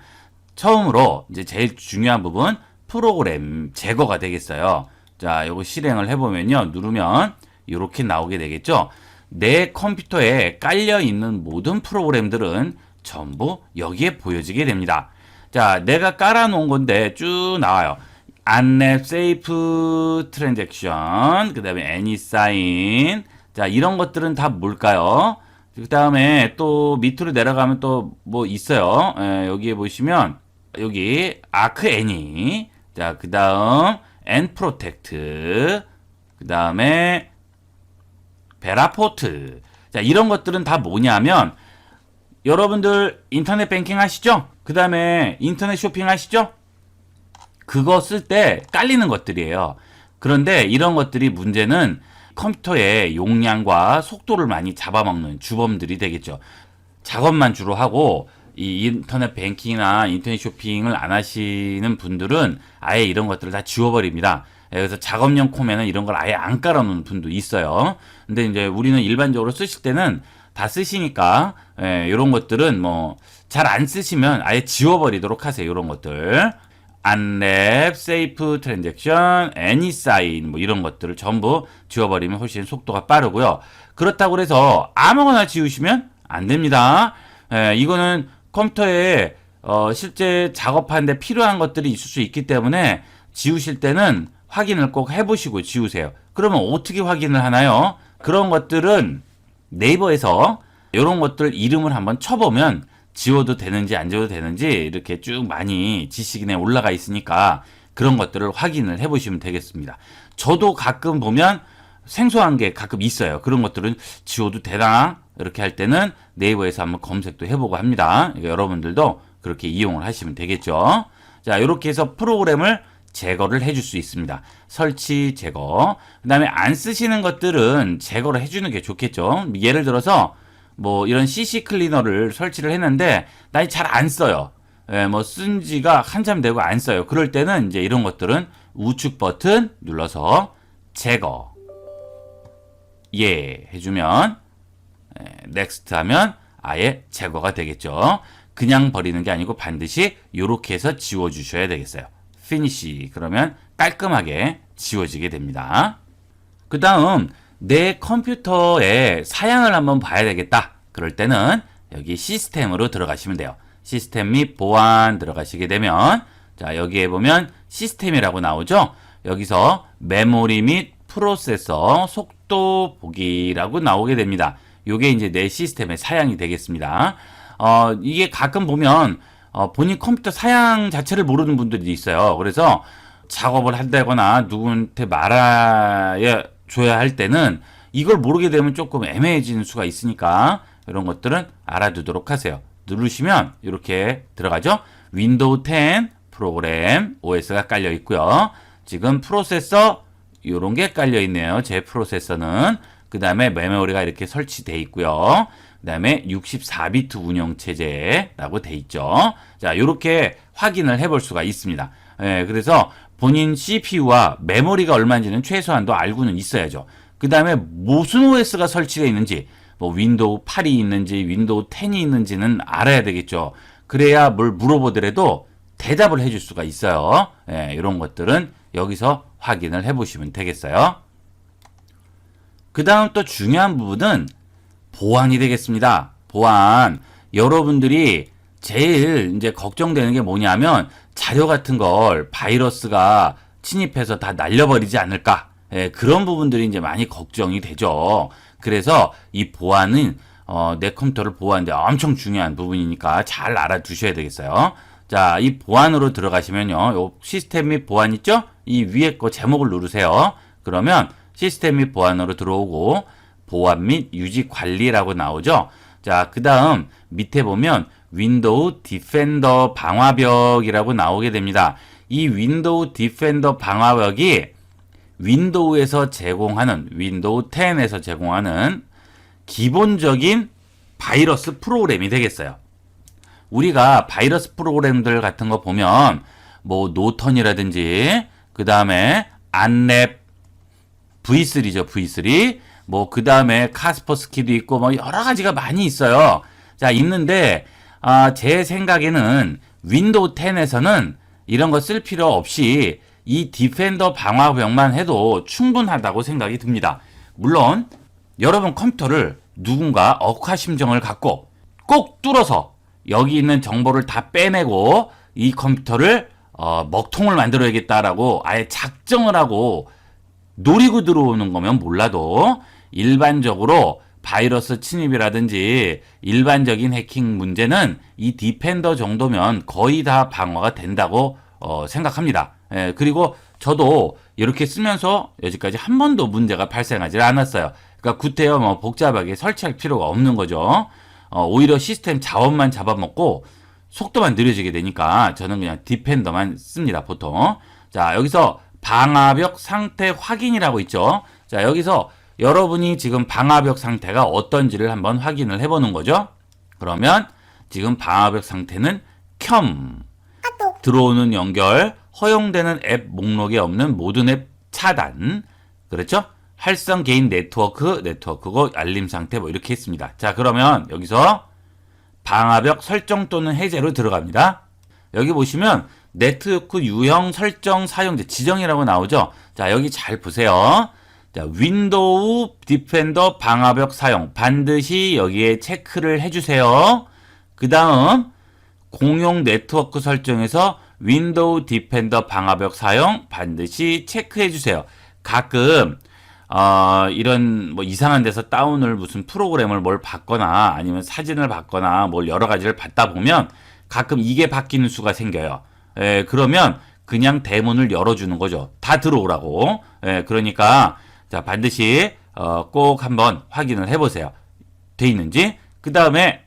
처음으로 이제 제일 중요한 부분 프로그램 제거가 되겠어요. 자, 요거 실행을 해보면요. 누르면 이렇게 나오게 되겠죠. 내 컴퓨터에 깔려 있는 모든 프로그램들은 전부 여기에 보여지게 됩니다. 자, 내가 깔아놓은 건데 쭉 나와요. 안랩, 세이프, 트랜잭션, 그 다음에 애니사인. 자, 이런 것들은 다 뭘까요? 그 다음에 또 밑으로 내려가면 또 뭐 있어요. 여기에 보시면 여기 아크 애니. 자, 그 다음 엔프로텍트, 그 다음에 베라포트. 자, 이런 것들은 다 뭐냐면 여러분들 인터넷 뱅킹 하시죠? 그 다음에 인터넷 쇼핑 하시죠? 그거 쓸 때 깔리는 것들이에요. 그런데 이런 것들이 문제는 컴퓨터의 용량과 속도를 많이 잡아먹는 주범들이 되겠죠. 작업만 주로 하고 이 인터넷 뱅킹이나 인터넷 쇼핑을 안 하시는 분들은 아예 이런 것들을 다 지워버립니다. 그래서 작업용 콤에는 이런 걸 아예 안 깔아놓는 분도 있어요. 근데 이제 우리는 일반적으로 쓰실 때는 다 쓰시니까 이런 것들은 뭐 잘 안 쓰시면 아예 지워버리도록 하세요. 이런 것들 안랩, 세이프, 트랜잭션, 애니사인 뭐 이런 것들을 전부 지워버리면 훨씬 속도가 빠르고요. 그렇다고 해서 아무거나 지우시면 안 됩니다. 이거는 컴퓨터에 실제 작업하는데 필요한 것들이 있을 수 있기 때문에 지우실 때는 확인을 꼭 해보시고 지우세요. 그러면 어떻게 확인을 하나요? 그런 것들은 네이버에서 이런 것들 이름을 한번 쳐보면 지워도 되는지 안 지워도 되는지 이렇게 쭉 많이 지식인에 올라가 있으니까 그런 것들을 확인을 해보시면 되겠습니다. 저도 가끔 보면 생소한 게 가끔 있어요. 그런 것들은 지워도 되나? 이렇게 할 때는 네이버에서 한번 검색도 해보고 합니다. 그러니까 여러분들도 그렇게 이용을 하시면 되겠죠. 자, 이렇게 해서 프로그램을 제거를 해줄 수 있습니다. 설치, 제거. 그 다음에 안 쓰시는 것들은 제거를 해주는 게 좋겠죠. 예를 들어서 뭐 이런 CC 클리너를 설치를 했는데 나 잘 안 써요. 예, 뭐 쓴 지가 한참 되고 안 써요. 그럴 때는 이제 이런 것들은 우측 버튼 눌러서 제거. 예, 해주면 넥스트 하면 아예 제거가 되겠죠. 그냥 버리는 게 아니고 반드시 이렇게 해서 지워주셔야 되겠어요. 피니시 그러면 깔끔하게 지워지게 됩니다. 그 다음 내 컴퓨터의 사양을 한번 봐야 되겠다. 그럴 때는 여기 시스템으로 들어가시면 돼요. 시스템 및 보안 들어가시게 되면 자 여기에 보면 시스템이라고 나오죠. 여기서 메모리 및 프로세서 속도 보기라고 나오게 됩니다. 요게 이제 내 시스템의 사양이 되겠습니다. 이게 가끔 보면 본인 컴퓨터 사양 자체를 모르는 분들이 있어요. 그래서 작업을 한다거나 누구한테 말해 줘야 할 때는 이걸 모르게 되면 조금 애매해지는 수가 있으니까 이런 것들은 알아두도록 하세요. 누르시면 이렇게 들어가죠. 윈도우 10 프로그램 OS가 깔려 있고요. 지금 프로세서 이런 게 깔려 있네요. 제 프로세서는. 그 다음에 메모리가 이렇게 설치되어 있고요. 그 다음에 64비트 운영체제라고 돼 있죠. 자, 이렇게 확인을 해볼 수가 있습니다. 예, 그래서 본인 CPU와 메모리가 얼마인지는 최소한도 알고는 있어야죠. 그 다음에 무슨 OS가 설치되어 있는지, 뭐 윈도우 8이 있는지, 윈도우 10이 있는지는 알아야 되겠죠. 그래야 뭘 물어보더라도 대답을 해줄 수가 있어요. 예, 이런 것들은 여기서 확인을 해보시면 되겠어요. 그 다음 또 중요한 부분은 보안이 되겠습니다. 보안. 여러분들이 제일 이제 걱정되는 게 뭐냐면 자료 같은 걸 바이러스가 침입해서 다 날려버리지 않을까. 예, 그런 부분들이 이제 많이 걱정이 되죠. 그래서 이 보안은 내 컴퓨터를 보호하는데 엄청 중요한 부분이니까 잘 알아두셔야 되겠어요. 자, 이 보안으로 들어가시면요. 요 시스템 및 보안 있죠? 이 위에 거 제목을 누르세요. 그러면 시스템 및 보안으로 들어오고 보안 및 유지 관리라고 나오죠. 자, 그 다음 밑에 보면 윈도우 디펜더 방화벽이라고 나오게 됩니다. 이 윈도우 디펜더 방화벽이 윈도우에서 제공하는 윈도우 10에서 제공하는 기본적인 바이러스 프로그램이 되겠어요. 우리가 바이러스 프로그램들 같은 거 보면 뭐 노턴이라든지 그 다음에 안랩 V3죠, V3. 뭐 그 다음에 카스퍼스키도 있고 뭐 여러 가지가 많이 있어요. 자, 있는데 제 생각에는 윈도우 10에서는 이런 거 쓸 필요 없이 이 디펜더 방화벽만 해도 충분하다고 생각이 듭니다. 물론 여러분 컴퓨터를 누군가 억하심정을 갖고 꼭 뚫어서 여기 있는 정보를 다 빼내고 이 컴퓨터를 먹통을 만들어야겠다라고 아예 작정을 하고 노리고 들어오는 거면 몰라도 일반적으로 바이러스 침입이라든지 일반적인 해킹 문제는 이 디펜더 정도면 거의 다 방어가 된다고 생각합니다. 예, 그리고 저도 이렇게 쓰면서 여지까지 한 번도 문제가 발생하지 않았어요. 그러니까 구태여 뭐 복잡하게 설치할 필요가 없는 거죠. 오히려 시스템 자원만 잡아먹고 속도만 느려지게 되니까 저는 그냥 디펜더만 씁니다, 보통. 자, 여기서 방화벽 상태 확인이라고 있죠. 자, 여기서 여러분이 지금 방화벽 상태가 어떤지를 한번 확인을 해보는 거죠. 그러면 지금 방화벽 상태는 켬. 들어오는 연결, 허용되는 앱 목록에 없는 모든 앱 차단. 그렇죠? 활성 개인 네트워크고 알림 상태 뭐 이렇게 했습니다. 자, 그러면 여기서 방화벽 설정 또는 해제로 들어갑니다. 여기 보시면 네트워크 유형 설정 사용자 지정이라고 나오죠. 자, 여기 잘 보세요. 자, 윈도우 디펜더 방화벽 사용 반드시 여기에 체크를 해주세요. 그 다음 공용 네트워크 설정에서 윈도우 디펜더 방화벽 사용 반드시 체크해 주세요. 가끔 이런 뭐 이상한 데서 다운을 무슨 프로그램을 뭘 받거나 아니면 사진을 받거나 뭘 여러 가지를 받다 보면 가끔 이게 바뀌는 수가 생겨요. 그러면 그냥 대문을 열어주는 거죠. 다 들어오라고. 예, 그러니까 자 반드시 꼭 한번 확인을 해보세요. 돼 있는지. 그 다음에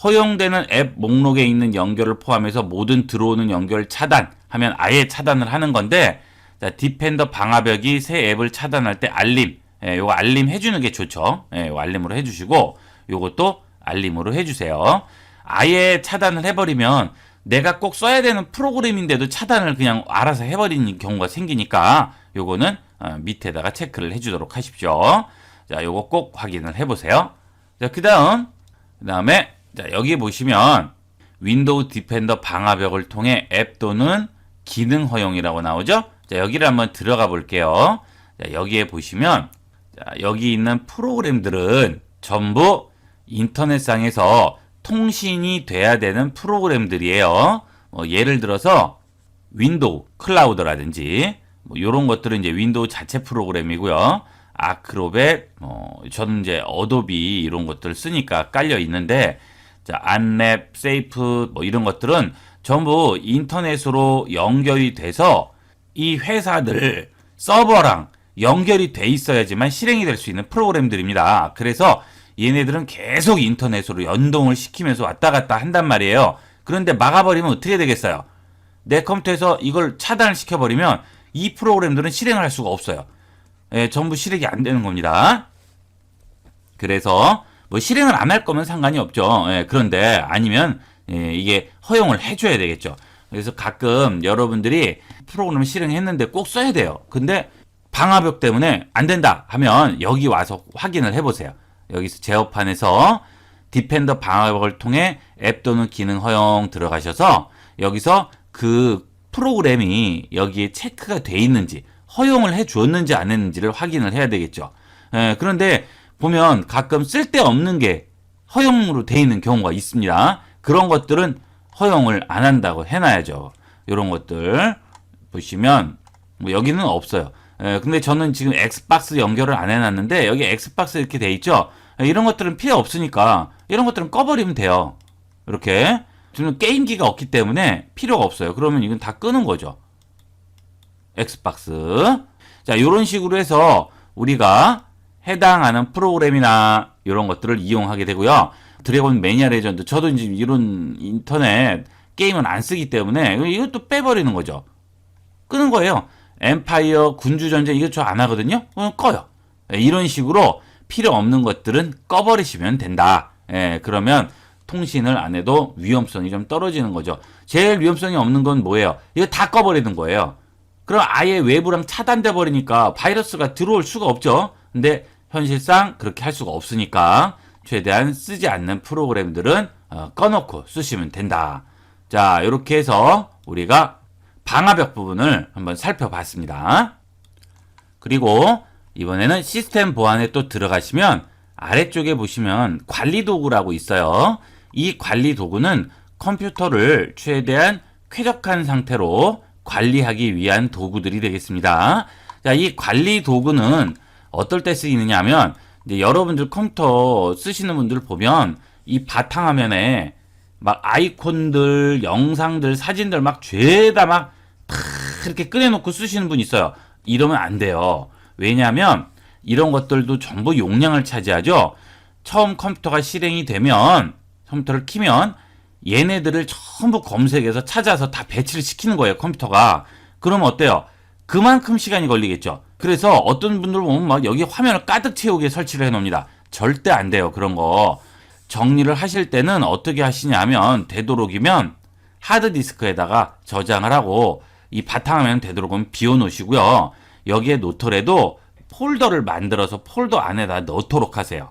허용되는 앱 목록에 있는 연결을 포함해서 모든 들어오는 연결 차단하면 아예 차단을 하는 건데, 자, 디펜더 방화벽이 새 앱을 차단할 때 알림, 요거 알림 해주는 게 좋죠. 요거 알림으로 해주시고, 요것도 알림으로 해주세요. 아예 차단을 해버리면 내가 꼭 써야 되는 프로그램인데도 차단을 그냥 알아서 해버리는 경우가 생기니까 요거는 밑에다가 체크를 해주도록 하십시오. 자, 요거 꼭 확인을 해보세요. 자, 그 다음에 자, 여기 보시면 윈도우 디펜더 방화벽을 통해 앱 또는 기능 허용이라고 나오죠? 자, 여기를 한번 들어가 볼게요. 자, 여기에 보시면 자, 여기 있는 프로그램들은 전부 인터넷상에서 통신이 돼야 되는 프로그램들이에요. 예를 들어서 윈도우 클라우드라든지 이런 것들은 이제 윈도우 자체 프로그램이고요. 아크로벳, 저는 이제 어도비 이런 것들 쓰니까 깔려 있는데, 자, 안랩, 세이프 이런 것들은 전부 인터넷으로 연결이 돼서 이 회사들 서버랑 연결이 돼 있어야지만 실행이 될 수 있는 프로그램들입니다. 그래서 얘네들은 계속 인터넷으로 연동을 시키면서 왔다 갔다 한단 말이에요. 그런데 막아버리면 어떻게 되겠어요? 내 컴퓨터에서 이걸 차단을 시켜버리면 이 프로그램들은 실행을 할 수가 없어요. 전부 실행이 안 되는 겁니다. 그래서 실행을 안 할 거면 상관이 없죠. 그런데 아니면 이게 허용을 해줘야 되겠죠. 그래서 가끔 여러분들이 프로그램을 실행했는데 꼭 써야 돼요. 근데 방화벽 때문에 안 된다 하면 여기 와서 확인을 해보세요. 여기서 제어판에서 디펜더 방화벽을 통해 앱 또는 기능 허용 들어가셔서 여기서 그 프로그램이 여기에 체크가 돼 있는지 허용을 해 주었는지 안 했는지를 확인을 해야 되겠죠. 그런데 보면 가끔 쓸데없는 게 허용으로 돼 있는 경우가 있습니다. 그런 것들은 허용을 안 한다고 해놔야죠. 이런 것들 보시면 여기는 없어요. 근데 저는 지금 엑스박스 연결을 안 해놨는데 여기 엑스박스 이렇게 돼 있죠. 이런 것들은 필요 없으니까 이런 것들은 꺼버리면 돼요. 이렇게 저는 게임기가 없기 때문에 필요가 없어요. 그러면 이건 다 끄는 거죠. 엑스박스. 자, 이런 식으로 해서 우리가 해당하는 프로그램이나 이런 것들을 이용하게 되고요. 드래곤 매니아 레전드, 저도 이제 이런 인터넷 게임은 안 쓰기 때문에 이것도 빼버리는 거죠. 끄는 거예요. 엠파이어, 군주전쟁 이거 저 안 하거든요. 그럼 꺼요. 이런 식으로 필요 없는 것들은 꺼버리시면 된다. 그러면 통신을 안 해도 위험성이 좀 떨어지는 거죠. 제일 위험성이 없는 건 뭐예요? 이거 다 꺼버리는 거예요. 그럼 아예 외부랑 차단돼 버리니까 바이러스가 들어올 수가 없죠. 근데 현실상 그렇게 할 수가 없으니까 최대한 쓰지 않는 프로그램들은 꺼놓고 쓰시면 된다. 자, 이렇게 해서 우리가 방화벽 부분을 한번 살펴봤습니다. 그리고 이번에는 시스템 보안에 또 들어가시면 아래쪽에 보시면 관리 도구라고 있어요. 이 관리 도구는 컴퓨터를 최대한 쾌적한 상태로 관리하기 위한 도구들이 되겠습니다. 자, 이 관리 도구는 어떨 때 쓰이느냐 하면 이제 여러분들 컴퓨터 쓰시는 분들 보면 이 바탕화면에 막 아이콘들, 영상들, 사진들 막 죄다 막 이렇게 꺼내놓고 쓰시는 분 있어요. 이러면 안 돼요. 왜냐하면 이런 것들도 전부 용량을 차지하죠. 처음 컴퓨터가 실행이 되면 컴퓨터를 키면 얘네들을 전부 검색해서 찾아서 다 배치를 시키는 거예요, 컴퓨터가. 그러면 어때요? 그만큼 시간이 걸리겠죠. 그래서 어떤 분들 보면 막 여기 화면을 가득 채우게 설치를 해 놓습니다. 절대 안 돼요, 그런 거. 정리를 하실 때는 어떻게 하시냐면 되도록이면 하드디스크에다가 저장을 하고 이 바탕화면 되도록이면 비워 놓으시고요. 여기에 놓더라도 폴더를 만들어서 폴더 안에다 넣도록 하세요.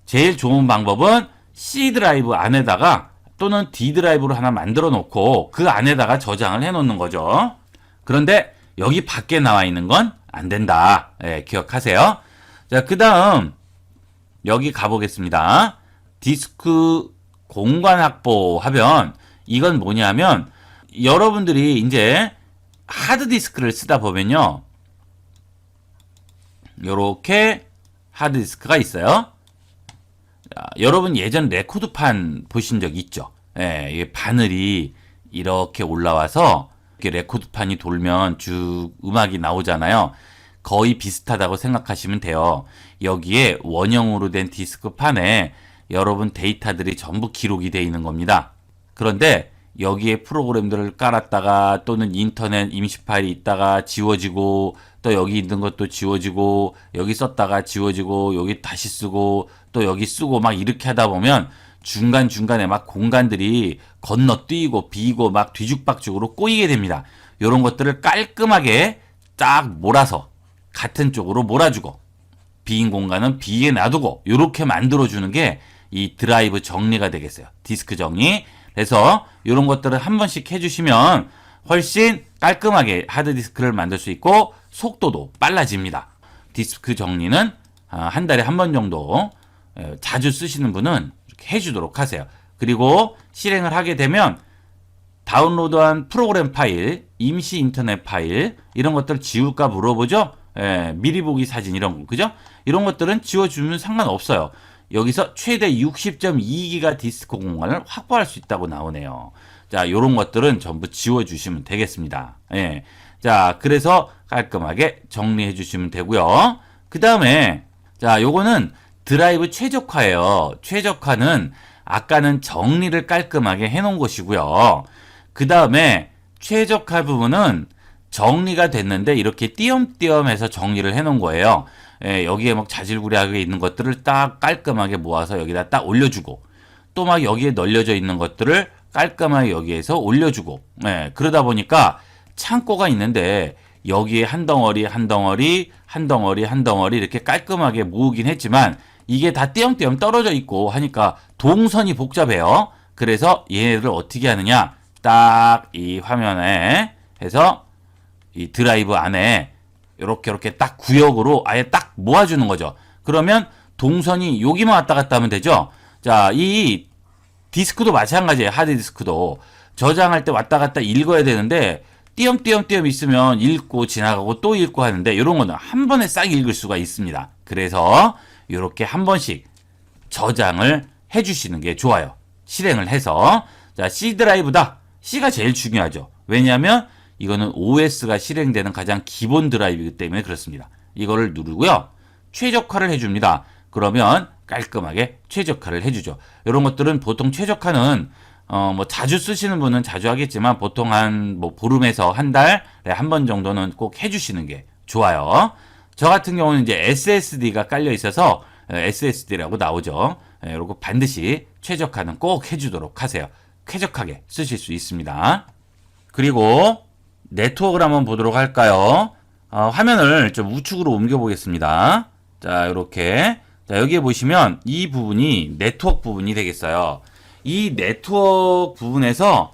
제일 좋은 방법은 C 드라이브 안에다가 또는 D 드라이브로 하나 만들어 놓고 그 안에다가 저장을 해 놓는 거죠. 그런데 여기 밖에 나와 있는 건 안 된다. 기억하세요. 자, 그 다음 여기 가보겠습니다. 디스크 공간 확보하면 이건 뭐냐면 여러분들이 이제 하드디스크를 쓰다 보면요. 요렇게 하드디스크가 있어요. 자, 여러분 예전 레코드판 보신 적 있죠? 이게 바늘이 이렇게 올라와서 이렇게 레코드판이 돌면 쭉 음악이 나오잖아요. 거의 비슷하다고 생각하시면 돼요. 여기에 원형으로 된 디스크판에 여러분 데이터들이 전부 기록이 되어 있는 겁니다. 그런데 여기에 프로그램들을 깔았다가 또는 인터넷 임시 파일이 있다가 지워지고 또 여기 있는 것도 지워지고 여기 썼다가 지워지고 여기 다시 쓰고 또 여기 쓰고 막 이렇게 하다 보면 중간중간에 막 공간들이 건너뛰고 비고 막 뒤죽박죽으로 꼬이게 됩니다. 이런 것들을 깔끔하게 딱 몰아서 같은 쪽으로 몰아주고 빈 공간은 비에 놔두고 이렇게 만들어주는 게 이 드라이브 정리가 되겠어요. 디스크 정리. 그래서 이런 것들을 한 번씩 해주시면 훨씬 깔끔하게 하드디스크를 만들 수 있고 속도도 빨라집니다. 디스크 정리는 한 달에 한 번 정도 자주 쓰시는 분은 이렇게 해주도록 하세요. 그리고 실행을 하게 되면 다운로드한 프로그램 파일, 임시 인터넷 파일 이런 것들 지울까 물어보죠. 미리 보기 사진 이런 거 그죠? 이런 것들은 지워주면 상관없어요. 여기서 최대 60.2기가 디스크 공간을 확보할 수 있다고 나오네요. 자, 요런 것들은 전부 지워주시면 되겠습니다. 예. 자, 그래서 깔끔하게 정리해 주시면 되고요. 그 다음에, 자, 요거는 드라이브 최적화예요. 최적화는 아까는 정리를 깔끔하게 해 놓은 것이고요. 그 다음에 최적화 부분은 정리가 됐는데 이렇게 띄엄띄엄 해서 정리를 해 놓은 거예요. 예, 여기에 막 자질구레하게 있는 것들을 딱 깔끔하게 모아서 여기다 딱 올려주고 또 막 여기에 널려져 있는 것들을 깔끔하게 여기에서 올려주고 예, 그러다 보니까 창고가 있는데 여기에 한 덩어리 한 덩어리 한 덩어리 한 덩어리 이렇게 깔끔하게 모으긴 했지만 이게 다 띄엄띄엄 떨어져 있고 하니까 동선이 복잡해요. 그래서 얘네들을 어떻게 하느냐 딱 이 화면에 해서 이 드라이브 안에 이렇게 딱 구역으로 아예 딱 모아주는 거죠. 그러면 동선이 여기만 왔다 갔다 하면 되죠. 자, 이 디스크도 마찬가지예요. 하드디스크도 저장할 때 왔다 갔다 읽어야 되는데 띄엄띄엄 있으면 읽고 지나가고 또 읽고 하는데 이런 거는 한 번에 싹 읽을 수가 있습니다. 그래서 이렇게 한 번씩 저장을 해주시는 게 좋아요. 실행을 해서 자, C 드라이브다. C가 제일 중요하죠. 왜냐하면 이거는 OS가 실행되는 가장 기본 드라이브이기 때문에 그렇습니다. 이거를 누르고요. 최적화를 해줍니다. 그러면 깔끔하게 최적화를 해주죠. 이런 것들은 보통 최적화는 뭐 자주 쓰시는 분은 자주 하겠지만 보통 한 뭐 보름에서 한 달에 한 번 정도는 꼭 해주시는 게 좋아요. 저 같은 경우는 이제 SSD가 깔려 있어서 SSD라고 나오죠. 이거 반드시 최적화는 꼭 해주도록 하세요. 쾌적하게 쓰실 수 있습니다. 그리고 네트워크를 한번 보도록 할까요? 화면을 좀 우측으로 옮겨 보겠습니다. 자, 이렇게. 자, 여기에 보시면 이 부분이 네트워크 부분이 되겠어요. 이 네트워크 부분에서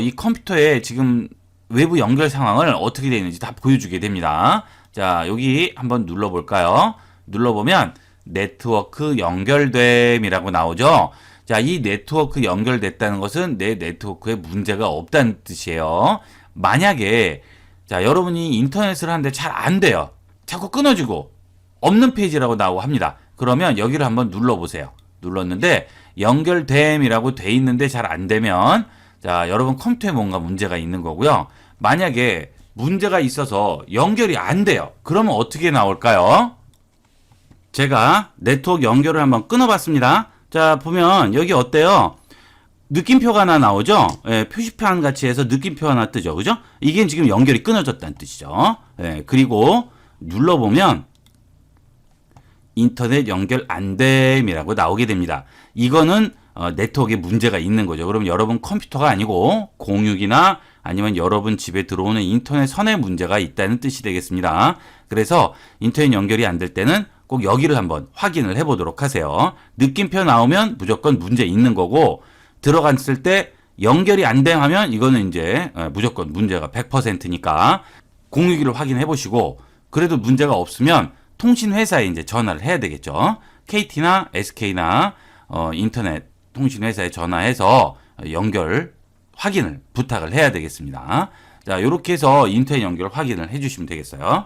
이 컴퓨터에 지금 외부 연결 상황을 어떻게 되어 있는지 다 보여주게 됩니다. 자, 여기 한번 눌러볼까요? 눌러보면 네트워크 연결됨이라고 나오죠. 자, 이 네트워크 연결됐다는 것은 내 네트워크에 문제가 없다는 뜻이에요. 만약에 자, 여러분이 인터넷을 하는데 잘 안 돼요. 자꾸 끊어지고 없는 페이지라고 나오고 합니다. 그러면 여기를 한번 눌러보세요. 눌렀는데 연결됨이라고 돼 있는데 잘 안 되면 자, 여러분 컴퓨터에 뭔가 문제가 있는 거고요. 만약에 문제가 있어서 연결이 안 돼요. 그러면 어떻게 나올까요? 제가 네트워크 연결을 한번 끊어봤습니다. 자, 보면 여기 어때요? 느낌표가 하나 나오죠? 예, 표시판 같이 해서 느낌표 하나 뜨죠. 그죠? 이게 지금 연결이 끊어졌다는 뜻이죠. 예, 그리고 눌러보면 인터넷 연결 안 됨이라고 나오게 됩니다. 이거는 네트워크에 문제가 있는 거죠. 그럼 여러분 컴퓨터가 아니고 공유기나 아니면 여러분 집에 들어오는 인터넷 선에 문제가 있다는 뜻이 되겠습니다. 그래서 인터넷 연결이 안 될 때는 꼭 여기를 한번 확인을 해보도록 하세요. 느낌표 나오면 무조건 문제 있는 거고 들어갔을 때 연결이 안 돼 하면 이거는 이제 무조건 문제가 100%니까 공유기를 확인해 보시고 그래도 문제가 없으면 통신회사에 이제 전화를 해야 되겠죠. KT나 SK나 인터넷 통신회사에 전화해서 연결 확인을 부탁을 해야 되겠습니다. 자, 이렇게 해서 인터넷 연결 확인을 해주시면 되겠어요.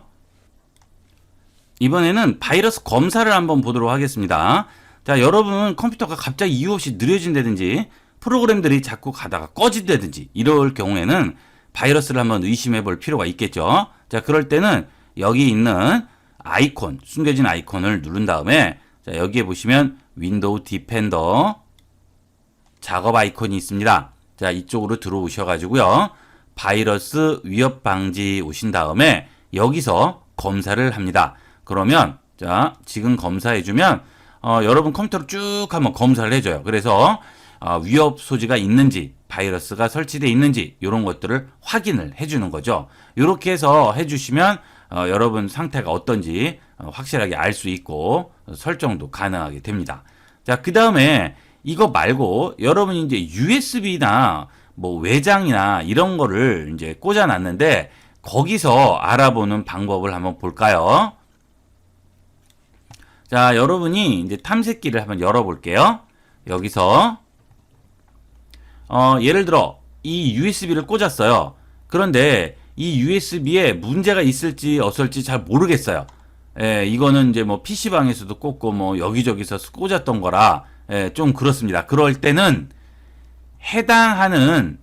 이번에는 바이러스 검사를 한번 보도록 하겠습니다. 자, 여러분 컴퓨터가 갑자기 이유 없이 느려진다든지 프로그램들이 자꾸 가다가 꺼진다든지 이럴 경우에는 바이러스를 한번 의심해 볼 필요가 있겠죠. 자, 그럴 때는 여기 있는 아이콘, 숨겨진 아이콘을 누른 다음에 자, 여기에 보시면 윈도우 디펜더 작업 아이콘이 있습니다. 자, 이쪽으로 들어오셔가지고요. 바이러스 위협 방지 오신 다음에 여기서 검사를 합니다. 그러면 자, 지금 검사해주면 여러분 컴퓨터로 쭉 한번 검사를 해줘요. 그래서 위협 소지가 있는지 바이러스가 설치되어 있는지 이런 것들을 확인을 해주는 거죠. 이렇게 해서 해주시면 여러분 상태가 어떤지 확실하게 알 수 있고 설정도 가능하게 됩니다. 자, 그 다음에 이거 말고 여러분이 이제 USB나 뭐 외장이나 이런 거를 이제 꽂아놨는데 거기서 알아보는 방법을 한번 볼까요? 자, 여러분이 이제 탐색기를 한번 열어볼게요. 여기서 예를 들어 이 USB를 꽂았어요. 그런데 이 USB에 문제가 있을지 없을지 잘 모르겠어요. 예, 이거는 이제 뭐 PC방에서도 꽂고 뭐 여기저기서 꽂았던 거라 좀 그렇습니다. 그럴 때는 해당하는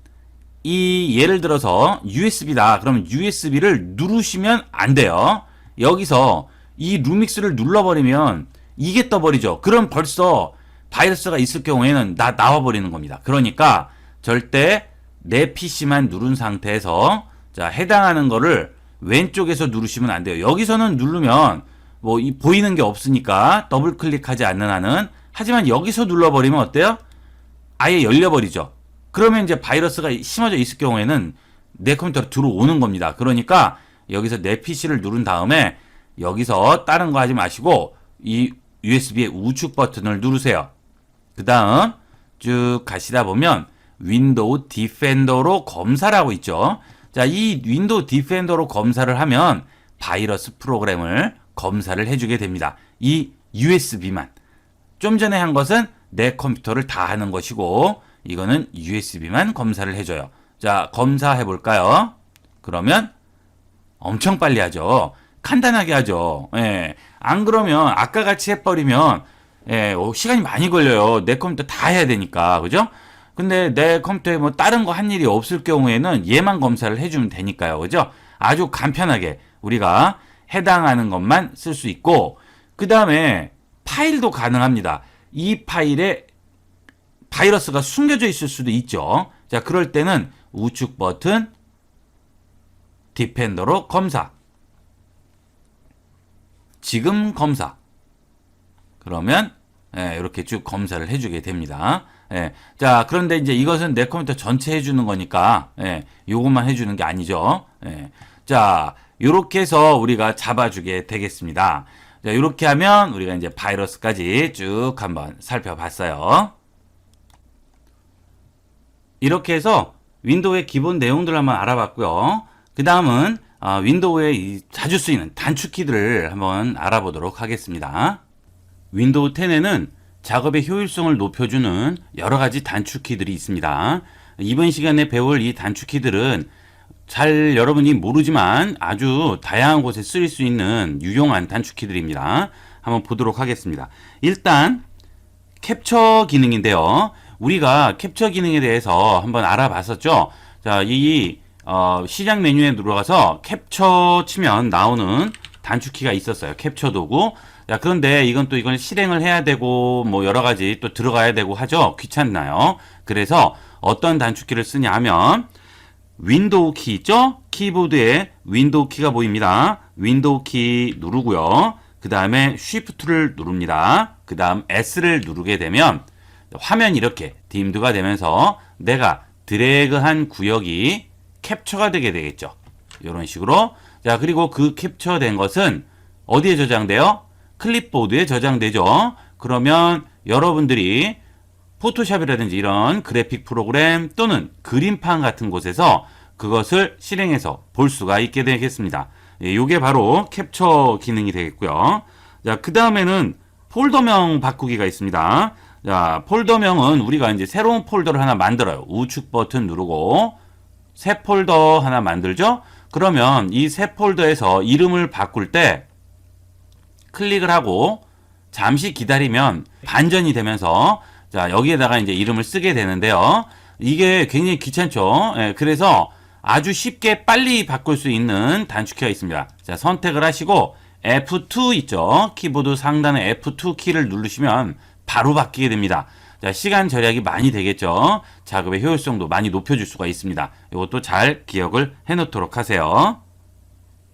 이 예를 들어서 USB다. 그러면 USB를 누르시면 안 돼요. 여기서 이 루믹스를 눌러버리면 이게 떠버리죠. 그럼 벌써 바이러스가 있을 경우에는 나와버리는 겁니다. 그러니까 절대 내 PC만 누른 상태에서 자, 해당하는 거를 왼쪽에서 누르시면 안 돼요. 여기서는 누르면 뭐 보이는 게 없으니까 더블 클릭하지 않는 한은 하지만 여기서 눌러버리면 어때요? 아예 열려버리죠. 그러면 이제 바이러스가 심어져 있을 경우에는 내 컴퓨터로 들어오는 겁니다. 그러니까 여기서 내 PC를 누른 다음에 여기서 다른 거 하지 마시고 이 USB의 우측 버튼을 누르세요. 그 다음 쭉 가시다 보면 윈도우 디펜더로 검사를 하고 있죠. 자, 이 윈도우 디펜더로 검사를 하면 바이러스 프로그램을 검사를 해주게 됩니다. 이 USB만. 좀 전에 한 것은 내 컴퓨터를 다 하는 것이고 이거는 USB만 검사를 해줘요. 자, 검사해 볼까요? 그러면 엄청 빨리 하죠. 간단하게 하죠. 예. 안 그러면 아까 같이 해버리면 시간이 많이 걸려요. 내 컴퓨터 다 해야 되니까. 그죠? 근데 내 컴퓨터에 뭐 다른 거 한 일이 없을 경우에는 얘만 검사를 해주면 되니까요. 그죠? 아주 간편하게 우리가 해당하는 것만 쓸 수 있고 그 다음에 파일도 가능합니다. 이 파일에 바이러스가 숨겨져 있을 수도 있죠. 자, 그럴 때는 우측 버튼 디펜더로 검사. 지금 검사. 그러면 이렇게 쭉 검사를 해주게 됩니다. 자, 그런데 이제 이것은 내 컴퓨터 전체 해주는 거니까 요것만 해주는 게 아니죠. 자, 요렇게 해서 우리가 잡아주게 되겠습니다. 자, 이렇게 하면 우리가 이제 바이러스까지 쭉 한번 살펴봤어요. 이렇게 해서 윈도우의 기본 내용들을 한번 알아봤고요. 그 다음은 윈도우에 자주 쓰이는 단축키들을 한번 알아보도록 하겠습니다. 윈도우 10에는 작업의 효율성을 높여주는 여러 가지 단축키들이 있습니다. 이번 시간에 배울 이 단축키들은 잘 여러분이 모르지만 아주 다양한 곳에 쓰일 수 있는 유용한 단축키들입니다. 한번 보도록 하겠습니다. 일단 캡처 기능인데요. 우리가 캡처 기능에 대해서 한번 알아봤었죠. 자, 이 시작 메뉴에 들어가서 캡처 치면 나오는 단축키가 있었어요. 캡처 도구. 자, 그런데 이건 실행을 해야 되고 뭐 여러 가지 또 들어가야 되고 하죠. 귀찮나요? 그래서 어떤 단축키를 쓰냐 하면 윈도우 키 있죠? 키보드에 윈도우 키가 보입니다. 윈도우 키 누르고요. 그 다음에 쉬프트를 누릅니다. 그 다음 S를 누르게 되면 화면이 이렇게 딤드가 되면서 내가 드래그한 구역이 캡처가 되게 되겠죠. 이런 식으로. 자, 그리고 그 캡처된 것은 어디에 저장돼요? 클립보드에 저장되죠. 그러면 여러분들이 포토샵이라든지 이런 그래픽 프로그램 또는 그림판 같은 곳에서 그것을 실행해서 볼 수가 있게 되겠습니다. 이게 바로 캡처 기능이 되겠고요. 자, 그 다음에는 폴더명 바꾸기가 있습니다. 자, 폴더명은 우리가 이제 새로운 폴더를 하나 만들어요. 우측 버튼 누르고 새 폴더 하나 만들죠. 그러면 이 새 폴더에서 이름을 바꿀 때 클릭을 하고 잠시 기다리면 반전이 되면서 자, 여기에다가 이제 이름을 쓰게 되는데요. 이게 굉장히 귀찮죠. 그래서 아주 쉽게 빨리 바꿀 수 있는 단축키가 있습니다. 자, 선택을 하시고 F2 있죠? 키보드 상단의 F2 키를 누르시면 바로 바뀌게 됩니다. 자, 시간 절약이 많이 되겠죠? 작업의 효율성도 많이 높여줄 수가 있습니다. 이것도 잘 기억을 해놓도록 하세요.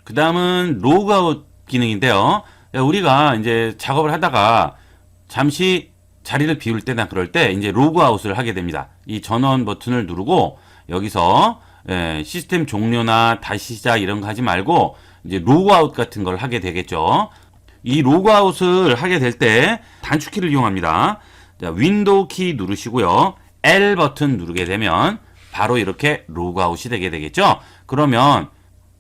그 다음은 로그아웃 기능인데요. 우리가 이제 작업을 하다가 잠시 자리를 비울 때나 그럴 때 이제 로그아웃을 하게 됩니다. 이 전원 버튼을 누르고 여기서 시스템 종료나 다시 시작 이런 거 하지 말고 이제 로그아웃 같은 걸 하게 되겠죠. 이 로그아웃을 하게 될 때 단축키를 이용합니다. 자, 윈도우 키 누르시고요. L 버튼 누르게 되면 바로 이렇게 로그아웃이 되게 되겠죠. 그러면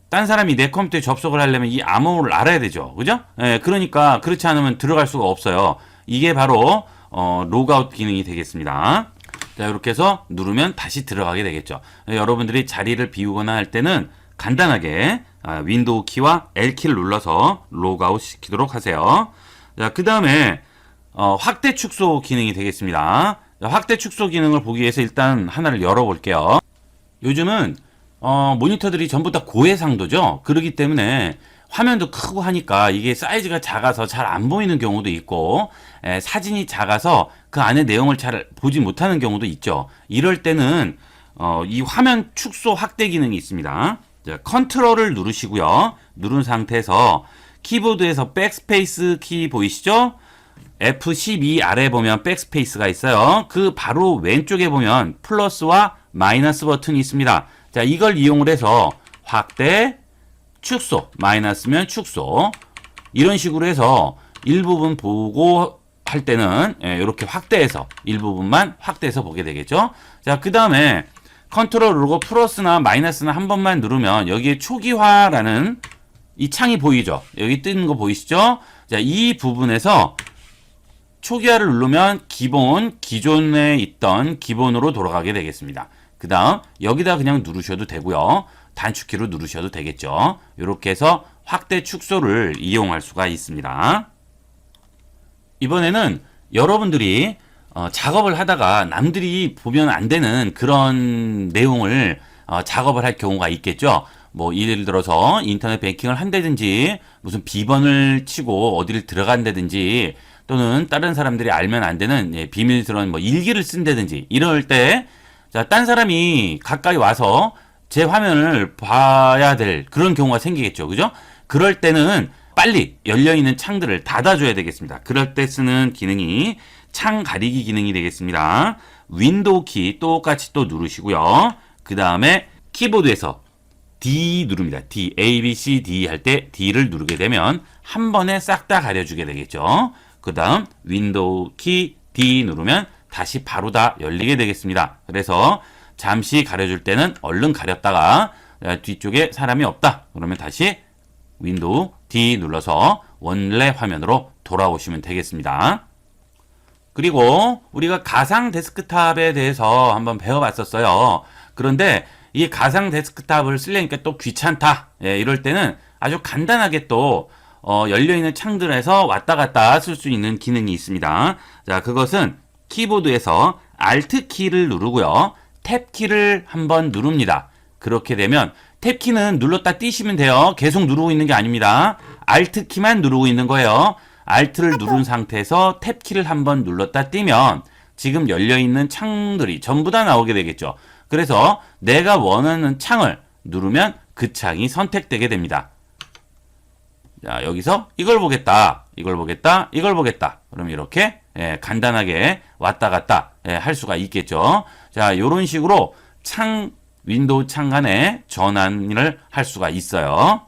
딴 사람이 내 컴퓨터에 접속을 하려면 이 암호를 알아야 되죠. 그죠? 그러니까 그렇지 않으면 들어갈 수가 없어요. 이게 바로 로그아웃 기능이 되겠습니다. 자, 이렇게 해서 누르면 다시 들어가게 되겠죠. 여러분들이 자리를 비우거나 할 때는 간단하게 윈도우 키와 L 키를 눌러서 로그아웃 시키도록 하세요. 자, 그 다음에 확대 축소 기능이 되겠습니다. 자, 확대 축소 기능을 보기 위해서 일단 하나를 열어볼게요. 요즘은 모니터들이 전부 다 고해상도죠. 그렇기 때문에 화면도 크고 하니까 이게 사이즈가 작아서 잘 안 보이는 경우도 있고 사진이 작아서 그 안에 내용을 잘 보지 못하는 경우도 있죠. 이럴 때는 이 화면 축소 확대 기능이 있습니다. 자, 컨트롤을 누르시고요. 누른 상태에서 키보드에서 백스페이스 키 보이시죠? F12 아래 보면 백스페이스가 있어요. 그 바로 왼쪽에 보면 플러스와 마이너스 버튼이 있습니다. 자, 이걸 이용을 해서 확대, 축소, 마이너스면 축소 이런 식으로 해서 일부분 보고 할 때는 이렇게 확대해서 일부분만 확대해서 보게 되겠죠. 자, 그 다음에 컨트롤 누르고 플러스나 마이너스나 한 번만 누르면 여기에 초기화라는 이 창이 보이죠. 여기 뜨는 거 보이시죠? 자, 이 부분에서 초기화를 누르면 기존에 있던 기본으로 돌아가게 되겠습니다. 그 다음 여기다 그냥 누르셔도 되고요. 단축키로 누르셔도 되겠죠. 이렇게 해서 확대 축소를 이용할 수가 있습니다. 이번에는 여러분들이 작업을 하다가 남들이 보면 안 되는 그런 내용을 작업을 할 경우가 있겠죠. 뭐 예를 들어서 인터넷 뱅킹을 한다든지 무슨 비번을 치고 어디를 들어간다든지 또는 다른 사람들이 알면 안 되는 비밀스러운 뭐 일기를 쓴다든지 이럴 때 자, 딴 사람이 가까이 와서 제 화면을 봐야 될 그런 경우가 생기겠죠. 그죠? 그럴 때는 빨리 열려있는 창들을 닫아줘야 되겠습니다. 그럴 때 쓰는 기능이 창 가리기 기능이 되겠습니다. 윈도우 키 똑같이 또 누르시고요. 그 다음에 키보드에서 D 누릅니다. D, A, B, C, D 할 때 D를 누르게 되면 한 번에 싹 다 가려주게 되겠죠. 그 다음 윈도우 키 D 누르면 다시 바로 다 열리게 되겠습니다. 그래서 잠시 가려줄 때는 얼른 가렸다가 뒤쪽에 사람이 없다. 그러면 다시 윈도우 D 눌러서 원래 화면으로 돌아오시면 되겠습니다. 그리고 우리가 가상 데스크탑에 대해서 한번 배워봤었어요. 그런데 이 가상 데스크탑을 쓰려니까 또 귀찮다. 이럴 때는 아주 간단하게 또 열려있는 창들에서 왔다 갔다 쓸 수 있는 기능이 있습니다. 자, 그것은 키보드에서 Alt 키를 누르고요. 탭 키를 한번 누릅니다. 그렇게 되면 탭 키는 눌렀다 띄시면 돼요. 계속 누르고 있는 게 아닙니다. Alt 키만 누르고 있는 거예요. Alt를 누른 상태에서 탭 키를 한번 눌렀다 띄면 지금 열려있는 창들이 전부 다 나오게 되겠죠. 그래서 내가 원하는 창을 누르면 그 창이 선택되게 됩니다. 자, 여기서 이걸 보겠다, 이걸 보겠다, 이걸 보겠다. 그럼 이렇게 간단하게 왔다 갔다 할 수가 있겠죠. 자, 이런 식으로 윈도우 창 간에 전환을 할 수가 있어요.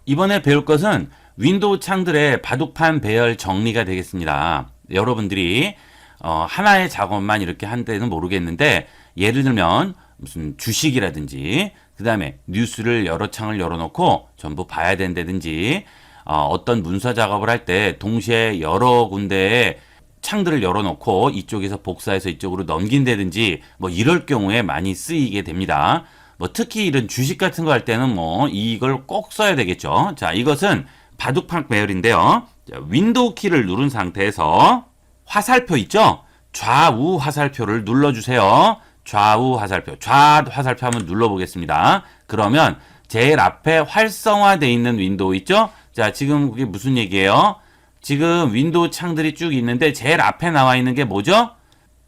이번에 배울 것은 윈도우 창들의 바둑판 배열 정리가 되겠습니다. 여러분들이 하나의 작업만 이렇게 한다는 모르겠는데 예를 들면 무슨 주식이라든지 그 다음에 뉴스를 여러 창을 열어놓고 전부 봐야 된다든지 어떤 문서 작업을 할 때 동시에 여러 군데에 창들을 열어놓고 이쪽에서 복사해서 이쪽으로 넘긴다든지 뭐 이럴 경우에 많이 쓰이게 됩니다. 뭐 특히 이런 주식 같은 거 할 때는 뭐 이걸 꼭 써야 되겠죠. 자, 이것은 바둑판 배열인데요. 자, 윈도우 키를 누른 상태에서 화살표 있죠? 좌우 화살표를 눌러주세요. 좌우 화살표, 좌 화살표 한번 눌러보겠습니다. 그러면 제일 앞에 활성화되어 있는 윈도우 있죠? 자, 지금 그게 무슨 얘기예요? 지금 윈도우 창들이 쭉 있는데 제일 앞에 나와 있는 게 뭐죠?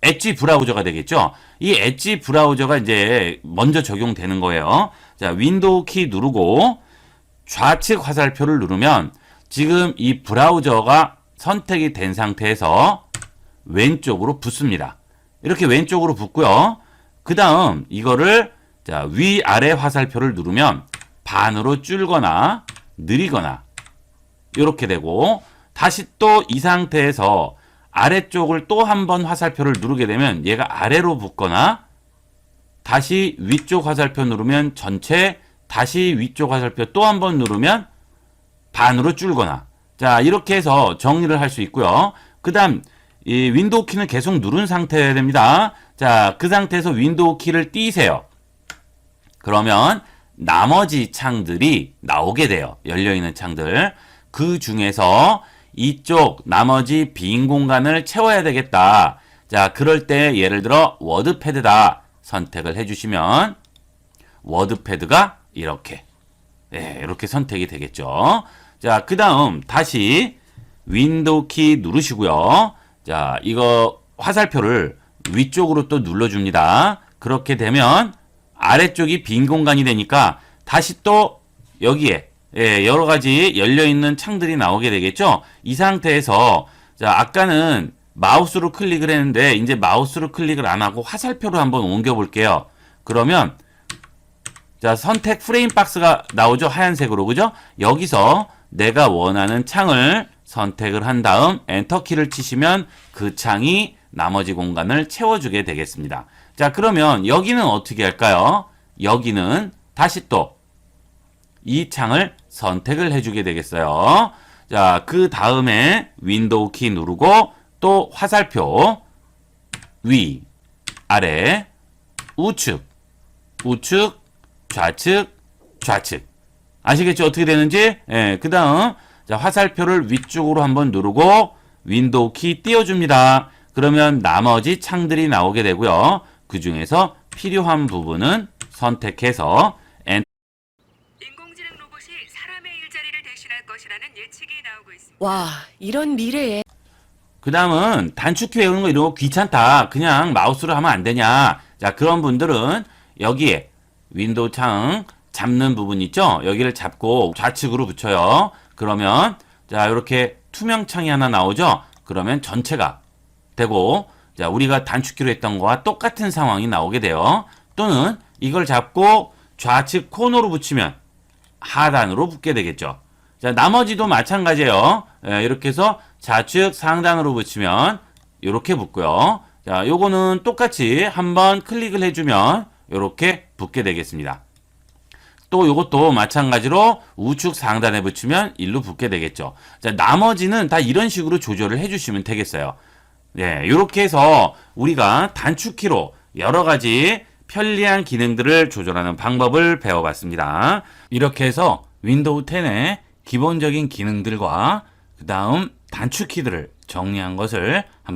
엣지 브라우저가 되겠죠? 이 엣지 브라우저가 이제 먼저 적용되는 거예요. 자, 윈도우 키 누르고 좌측 화살표를 누르면 지금 이 브라우저가 선택이 된 상태에서 왼쪽으로 붙습니다. 이렇게 왼쪽으로 붙고요. 그 다음 이거를 자, 위아래 화살표를 누르면 반으로 줄거나 느리거나 이렇게 되고 다시 또 이 상태에서 아래쪽을 또 한 번 화살표를 누르게 되면 얘가 아래로 붙거나 다시 위쪽 화살표 누르면 전체 다시 위쪽 화살표 또 한 번 누르면 반으로 줄거나 자 이렇게 해서 정리를 할 수 있고요. 그 다음 이 윈도우 키는 계속 누른 상태여야 됩니다. 자, 그 상태에서 윈도우 키를 띄세요. 그러면 나머지 창들이 나오게 돼요. 열려있는 창들. 그 중에서 이쪽 나머지 빈 공간을 채워야 되겠다. 자, 그럴 때 예를 들어 워드패드다 선택을 해주시면 워드패드가 이렇게 이렇게 선택이 되겠죠. 자, 그 다음 다시 윈도우 키 누르시고요. 자, 이거 화살표를 위쪽으로 또 눌러줍니다. 그렇게 되면 아래쪽이 빈 공간이 되니까 다시 또 여기에 여러 가지 열려있는 창들이 나오게 되겠죠. 이 상태에서 자, 아까는 마우스로 클릭을 했는데 이제 마우스로 클릭을 안 하고 화살표로 한번 옮겨 볼게요. 그러면 자, 선택 프레임 박스가 나오죠. 하얀색으로. 그죠? 여기서 내가 원하는 창을 선택을 한 다음 엔터키를 치시면 그 창이 나머지 공간을 채워주게 되겠습니다. 자, 그러면 여기는 어떻게 할까요? 여기는 다시 또 이 창을 선택을 해주게 되겠어요. 자, 그 다음에 윈도우 키 누르고 또 화살표 위, 아래, 우측, 우측, 좌측, 좌측. 아시겠죠? 어떻게 되는지? 그 다음 자, 화살표를 위쪽으로 한번 누르고 윈도우 키 띄워줍니다. 그러면 나머지 창들이 나오게 되고요. 그 중에서 필요한 부분은 선택해서 인공지능 로봇이 사람의 일자리를 대신할 것이라는 예측이 나오고 있습니다. 와, 이런 미래에 그 다음은 단축키 외우는 거 이런 거 귀찮다. 그냥 마우스로 하면 안 되냐. 자, 그런 분들은 여기에 윈도우 창 잡는 부분 있죠? 여기를 잡고 좌측으로 붙여요. 그러면 자, 이렇게 투명 창이 하나 나오죠? 그러면 전체가 되고 자, 우리가 단축키로 했던 거와 똑같은 상황이 나오게 돼요. 또는 이걸 잡고 좌측 코너로 붙이면 하단으로 붙게 되겠죠. 자, 나머지도 마찬가지예요. 이렇게 해서 좌측 상단으로 붙이면 이렇게 붙고요. 자, 요거는 똑같이 한번 클릭을 해주면 이렇게 붙게 되겠습니다. 또 요것도 마찬가지로 우측 상단에 붙이면 일로 붙게 되겠죠. 자, 나머지는 다 이런 식으로 조절을 해주시면 되겠어요. 이렇게 해서 우리가 단축키로 여러 가지 편리한 기능들을 조절하는 방법을 배워봤습니다. 이렇게 해서 윈도우 10의 기본적인 기능들과 그 다음 단축키들을 정리한 것을 한번